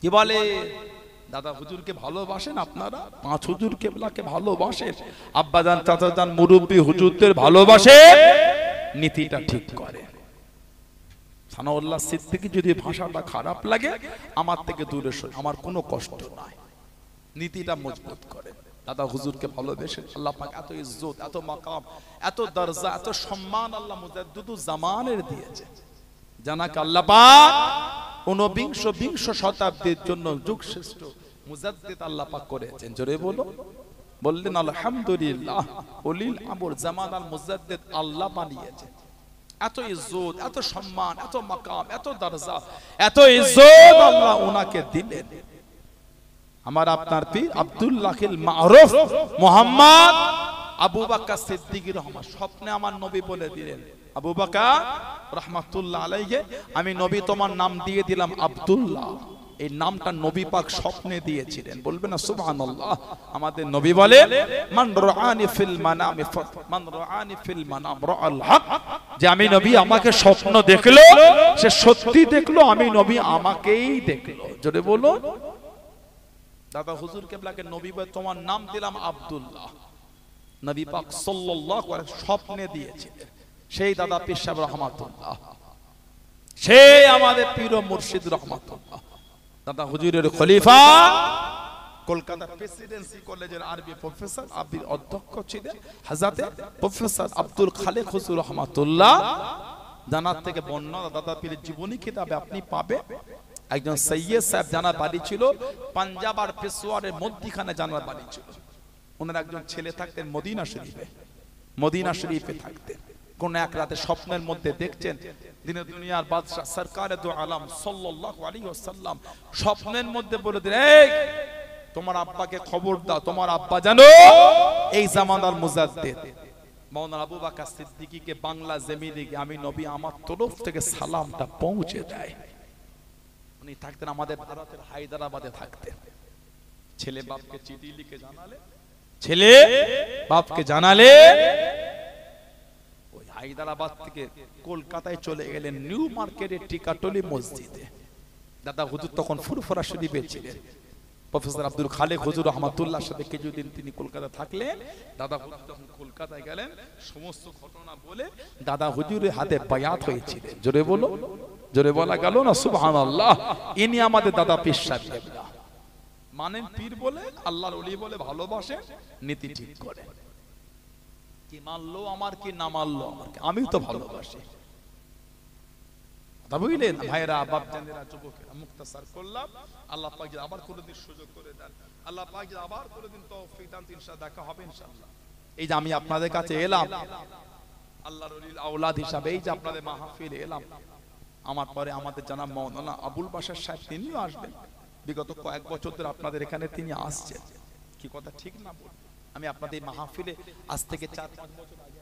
কি বলে দাদা হুজুরকে ভালোবাসেন আপনারা পাঁচ হুজুর কেবলাকে ভালোবাসেন আব্বাজান চাচাজান মুরব্বি হুজুরদের ভালোবাসে নীতিটা ঠিক করে সানাউল্লাহ সিদ্দিকী যদি ভাষাটা খারাপ লাগে আমার থেকে দূরে সরে আমার কোনো কষ্ট নাই নীতিটা মজবুত করে দাদা হুজুরকে ভালোবেসে আল্লাহ পাক এত ইজ্জত এত মাকাম এত দরজা এত সম্মান আল্লাহ মুজাদ্দিদুজ জামানের দিয়েছে জানাকে আল্লাহ পাক ২৯ শতাব্দীর জন্য যুগশ্রেষ্ঠ মুজাদ্দিদ আল্লাহ পাক করেছেন জোরে বললেন আলহামদুলিল্লাহ ওলিল আমর জামানাল মুজাদ্দিদ আল্লাহ বানিয়েছে এত ইজ্জত এত সম্মান এত মাকাম এত দরজা এত ইজ্জত আল্লাহ ওনাকে দিলেন আমার আপনার পীর আব্দুল্লাহিল মারুফ মুহাম্মদ আবু বকর সিদ্দিকী রহমান স্বপ্নে আমার নবী বলে দিলেন আবু বকর রাহমাতুল্লাহ আলাইহি আমি নবী তোমার নাম দিয়ে দিলাম আব্দুল্লাহ এই নামটা নবী পাক স্বপ্নে দিয়েছিলেন বলবেন না সুবহানাল্লাহ আমাদের নবী বলে মান রাআনি ফিল মানাম রাআল হক যে আমি নবী আমাকে স্বপ্ন দেখলো সে সত্যি দেখলো আমি নবী আমাকেই দেখলো জোরে বলো দাদা হুজুর কেবলাকে নবী বলে তোমার নাম দিলাম আব্দুল্লাহ নবী পাক সাল্লাল্লাহু আলাইহি স্বপ্নে দিয়েছিলেন সেই দাদা পীর সাহেব রহমাতুল্লাহ সেই আমাদের পীর ও মুর্শিদ রহমাতুল্লাহ দাদা হুজুরের খলিফা কলকাতা প্রেসিডেন্সি কলেজের আরবি প্রফেসর, আরবির অধ্যক্ষ ছিলেন হযরত প্রফেসর আব্দুল খালেক হুজুর রহমাতুল্লাহ। জানার থেকে বর্ণনা দাদা পীরের জীবনী কিতাবে আপনি পাবে। একজন সৈয়দ সাহেব জানার বাড়ি ছিল পাঞ্জাব আর পেশোয়ারের মধ্যখানে জানার বাড়ি ছিল। ওনার একজন ছেলে থাকতেন মদিনা শরীফে, মদিনা শরীফে থাকতেন। কোন এক রাতে স্বপ্নের মধ্যে দেখছেন দিনে দুনিয়ার বাদশা সরকারে দু আলম সাল্লাল্লাহু আলাইহি ওয়াসাল্লাম স্বপ্নের মধ্যে বলে দিলেন, এই তোমার আব্বাকে খবর দাও, তোমার আব্বা জানো এই জামানার মুজাদ্দিদ মাওলানা আবু বকর সিদ্দিকীকে বাংলা জমিনে গিয়ে আমি নবী আমার তরফ থেকে সালামটা পৌঁছে দেয়। উনি থাকতেন আমাদের ভারতের হায়দ্রাবাদে থাকতেন। ছেলে বাপকে চিঠি লিখে জানালে, ছেলে বাপকে জানালে, ওই হায়দ্রাবাদ থেকে কলকাতায় চলে গেলেন নিউ মার্কেটের টিকাটলি মসজিদে। দাদা হুজুর তখন ফুরফুরা শরীফে ছিলেন। প্রফেসর আব্দুল খালেক হুজুর রহমাতুল্লাহর সাথে কিছুদিন তিনি কলকাতা থাকলেন। দাদা হুজুর যখন কলকাতায় গেলেন সমস্ত ঘটনা বলে দাদা হুজুরের হাতে বায়াত হয়েছিলেন। জোরে বলো, জোরে বলা গেল না সুবহানাল্লাহ। ইনি আমাদের দাদা পীর সাহেব, মানেন পীর বলে, আল্লাহর ওলি বলে ভালোবাসেন, নীতি ঠিক করে। কি মানলো আমার, কি না মানলো আমার, আমি তো ভালোবাসি। বুঝলেন ভাইরা, বাপজানেরা, যুবকেরা, মুক্তাসার করলাম। আল্লাহ পাক যদি আবার কোনোদিন সুযোগ করে দেন, আল্লাহ পাক যদি আবার কোনোদিন তৌফিক দেন, ইনশাআল্লাহ দেখা হবে ইনশাআল্লাহ। এই যে আমি আপনাদের কাছে এলাম আল্লাহর ওলির আওলাদ হিসাবে, এই যে আপনাদের মাহফিলে এলাম, আমার পরে আমাদের জানাব মাওলানা আবুল বাশার সাহেব তিনিও আসবেন। বিগত কয়েক বছর ধরে আপনাদের এখানে তিনি আসছেন। কি কথা ঠিক না বল? আমি আপনাদের মাহফিলে আজ থেকে 4-5 বছর আগে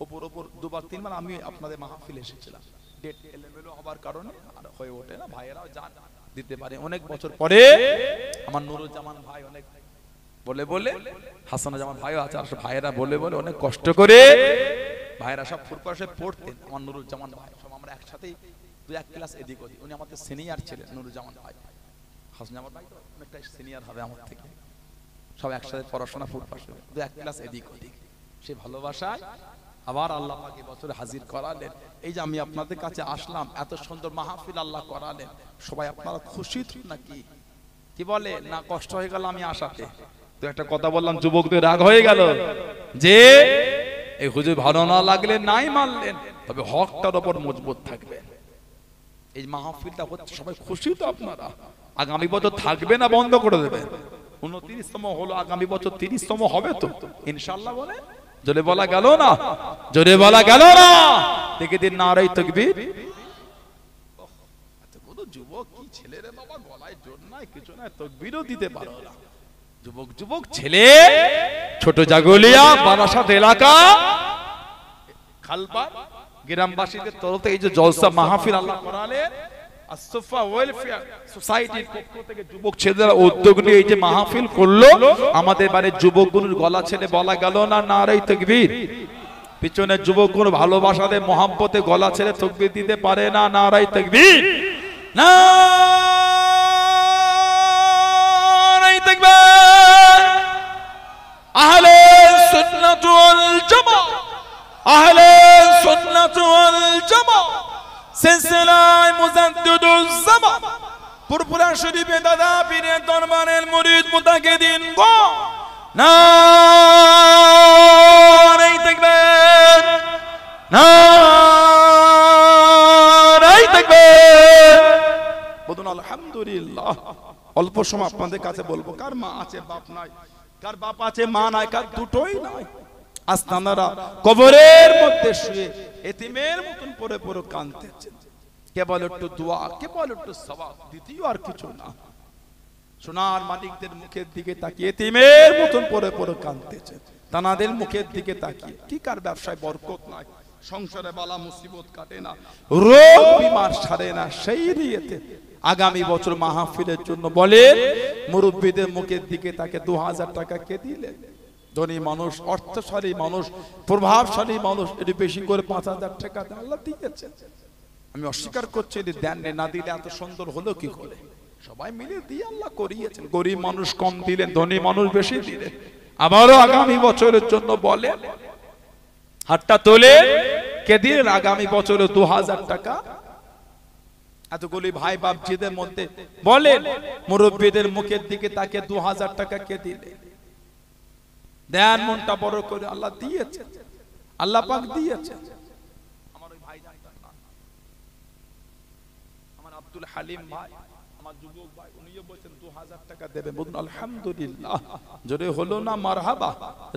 ওপর দুবার তিনবার আমি আপনাদের মাহফিলে এসেছিলাম। ডেট এলোমেলো হবার কারণে আর হয়ে ওঠে না, ভাইয়েরাও জান দিতে পারে। অনেক বছর পরে আমার নুরুজ্জামান ভাই অনেক বলে বলে, হাসানুজ্জামান ভাইও আছে, আর ভাইয়েরা বলে বলে অনেক কষ্ট করে ভাইয়েরা সব ফুরফুরাসে পড়তেন। আমার নুরুজ্জামান ভাই সব আমরা একসাথেই 2-1 ক্লাস এদিক ওদিক। উনি আমাদের সিনিয়র ছিলেন নুরুজ্জামান ভাই। হাসানুজ্জামান ভাই তো অনেকটা সিনিয়র হবে আমার থেকে। সব একসাথে পড়াশোনা ফুরফুরাসে 2-1 ক্লাস এদিক ওদিক। সেই ভালোবাসায় আবার আল্লাহ পাক এই বছরে হাজির করালেন। এই যে আমি আপনাদের কাছে আসলাম, এত সুন্দর মাহফিল আল্লাহ করালেন। সবাই আপনারা খুশি তো নাকি? কি বলে না কষ্ট হয়ে গেল আমি আসাতে? তো একটা কথা বললাম, যুবকদের রাগ হয়ে গেল যে এই হুজুর ভালো না লাগলে নাই মানলেন, তবে হকটার উপর মজবুত থাকবেন। এই মাহফিলটা হচ্ছে, সবাই খুশি তো আপনারা? আগামী বছর থাকবে না বন্ধ করে দেবে? 29তম হলো, আগামী বছর 30তম হবে তো ইনশাআল্লাহ। বলে জোরে বলা গেল না, জোরে বলা গেল না। দেখে দিন নারায়ে তাকবীর। এতগুলো যুবক, কি ছেলে রে বাবা, গলায় জোর নাই, কিছু নাই, তাকবীরও দিতে পারো না। যুবক যুবক ছেলে, ছোট জাগলিয়া বারাসাত এলাকা খালপা গ্রামবাসীদের তরফ থেকে এই যে জলসা মাহফিল আল্লাহ করালেন, আসফা ওয়েলফেয়ার সোসাইটির পক্ষ থেকে যুবক ছেলেরা উদ্যোগ নিয়ে এই যে মাহফিল করলো, আমাদের বাড়ির যুবকগুলোর গলা ছেড়ে বলা গেল না নারায়ে তাকবীর? পিছনে যুবকগুলো ভালোবাসাতে মহব্বতে গলা ছেড়ে তাকবীর দিতে পারে না? নারায়ে তাকবীর, নারায়ে তাকবীর। আহলে সুন্নাত ওয়াল জামাত, আহলে সুন্নাত ওয়াল জামাত সিলসিলায়ে মুজাদ্দিদুজ জামান ফুরফুরা শরীফে দাদা পীরের দরবারের মুরিদ মুতাকিদিন গো নারায়ে তাকবীর, নারায়ে তাকবীর। বলুন আলহামদুলিল্লাহ। অল্প সময় আপনাদের কাছে বলবো, কার মা আছে বাপ নাই, কার বাপ আছে মা নাই, কার দুটোই নাই, আস্তানারা কবরের মধ্যে শুয়ে এতিমের মতন পড়ে পড়ে কাঁদতেছেন। কেবল একটু দোয়া, কেবল একটু সওয়াব, দ্বিতীয় আর কিছু না। সোনার মালিকদের মুখের দিকে তাকিয়ে এতিমের মতন পড়ে পড়ে কাঁদতেছেন। তানাদের মুখের দিকে তাকিয়ে, কি কার ব্যবসায় বরকত নাই, সংসারে বালা মুসিবত কাটে না, রোগ বিমার সারে না, সেই নিয়েতে আগামী বছর মাহফিলের জন্য বলেন মুরব্বীদের মুখের দিকে তাকে 2000 টাকা কে দিলেন? ধনী মানুষ, অর্থশালী মানুষ, প্রভাবশালী মানুষ, এটি বেশি করে 5000 টাকা আল্লাহ দিয়েছেন। আমি অস্বীকার করছি দেন না দিলে এত সুন্দর হলো কি করে? সবাই মিলে দিয়ে আল্লাহ করিয়েছেন। গরিব মানুষ কম দিলেন, ধনী মানুষ বেশি দিলেন। আবারও আগামী বছরের জন্য বলে হাতটা তোলে কে দিলেন? আগামী বছরে 2000 টাকা এতগুলি ভাই বাপজিদের মধ্যে বলেন মুরব্বীদের মুখের দিকে তাকে 2000 টাকা কে দিলে? দেন মনটা বড় করে, আল্লাহ দিয়েছে, আল্লাহ পাক দিয়েছে। আমার ওই ভাই আমার আব্দুল হালিম ভাই, আমার যুবক ভাই, উনিও বলেছেন 2000 টাকা দেবে। বলুন আলহামদুলিল্লাহ। জোরে হলো না মারহাবা?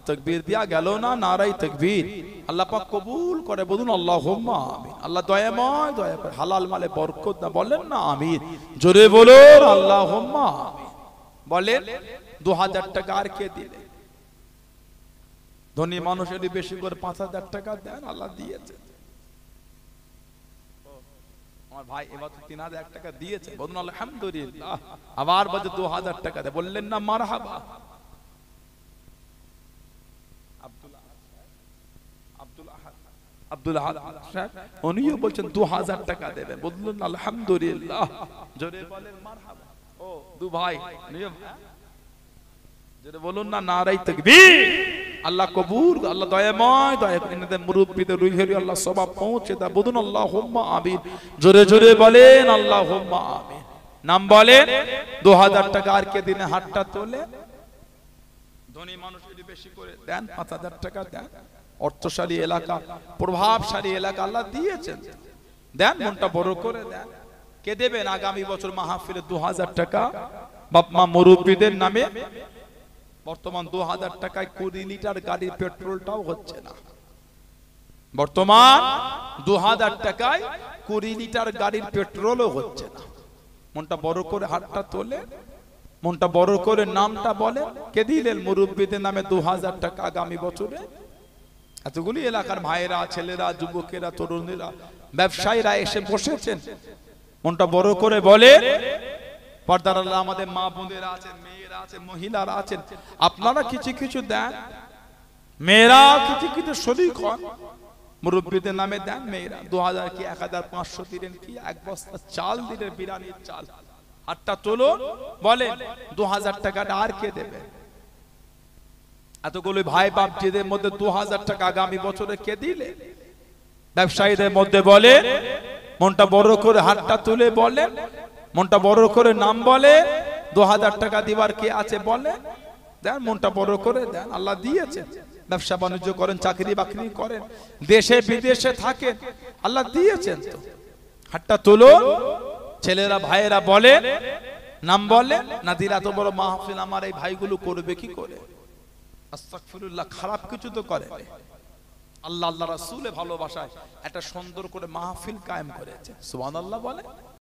তাকবীর দিয়া গেল না? নারাই তাকবীর। আল্লাহ পাক কবুল করে, বলুন আল্লাহুম্মা আমিন। আল্লাহ দয়াময়, দয়া করে হালাল মালে বরকত না, বলেন না আমিন। জোরে বলুন আল্লাহুম্মা আমিন। বলেন 2000 টাকা আর কে দিলে? ধনী মানুষেরই বেশি করে 5000 টাকা দেন, আল্লাহ দিয়েছে। আমার ভাই এবার 3000 টাকা দিয়েছে, বলুন আলহামদুলিল্লাহ। আবার বলে 2000 টাকা দেয়, বললেন না মারহাবা? আব্দুল আহাদ উনিও বলছেন 2000 টাকা দেবেন, বললেন আলহামদুলিল্লাহ। জোরে বলেন মারহাবা। ও দু ভাই জোরে বলুন না নারাই তাকবীর। আল্লাহ কবুল, আল্লাহ দয়াময়, দয়া করে এনাদের মুরব্বিদের রুহের আল্লাহ সওয়াব পৌঁছে দাও, বলুন আল্লাহুম্মা আমিন। জোরে জোরে বলেন আল্লাহুম্মা আমিন। নাম বলেন 2000 টাকা আর কে দিনে হাতটা তোলে? ধনী মানুষ যদি বেশি করে দেন 5000 টাকা দেন। অর্থশালী এলাকা, প্রভাবশালী এলাকা আল্লাহ দিয়েছেন, দেন মনটা বড় করে দেন। কে দেবেন আগামী বছর মাহফিলে 2000 টাকা বাপ মা মুরব্বিদের নামে? বর্তমান 2000 টাকায় 20 লিটার গাড়ির পেট্রোলটাও হচ্ছে না। বর্তমান 2000 টাকায় 20 লিটার গাড়ির পেট্রোলও হচ্ছে না। মনটা বড় করে হাতটা তোলে, মনটা বড় করে নামটা বলে। কে দিলেন মুরব্বিদের নামে 2000 টাকা আগামী বছরে? এতগুলি এলাকার ভাইয়েরা, ছেলেরা, যুবকেরা, তরুণেরা, ব্যবসায়ীরা এসে বসেছেন। মনটা বড় করে বলে। পর্দার আল্লাহ আমাদের মা বোনেরা আছেন, মেয়েরা আছেন, মহিলারা আছেন, আপনারা কিছু কিছু দেন। মেয়েরা কিছু কিছু শরীক হন, মুরব্বীদের নামে দেন। মেয়েরা 2000 কি 1500 দিলেন, কি এক বস্তা চাল দিলেন, বিরিয়ানির চাল। হাতটা তোলো, বলেন 2000 টাকাটা আর কে দেবে? এতগুলো ভাই বাপজিদের মধ্যে 2000 টাকা আগামী বছরে কে দিলে? ব্যবসায়ীদের মধ্যে বলে, মনটা বড় করে হাতটা তুলে বলে, মনটা বড় করে নাম বলে। 2000 টাকা দিবার কে আছে বলে? দেন, মনটা বড় করে দেন, আল্লাহ দিয়েছে। ব্যবসা বাণিজ্য করেন, চাকরি বাকরি করেন, দেশে বিদেশে থাকেন, আল্লাহ দিয়েছেন তো। হাতটা তুলো, ছেলেরা ভাইয়েরা বলে, নাম বলে। না দিলে এত বড় মাহফিল আমার এই ভাইগুলো করবে কি করে? আস্তাগফিরুল্লাহ, খারাপ কিছু তো করে। আল্লাহ আল্লাহ রাসূলের ভালোবাসায় একটা সুন্দর করে মাহফিল কায়েম করেছে। সুবহানাল্লাহ বলে।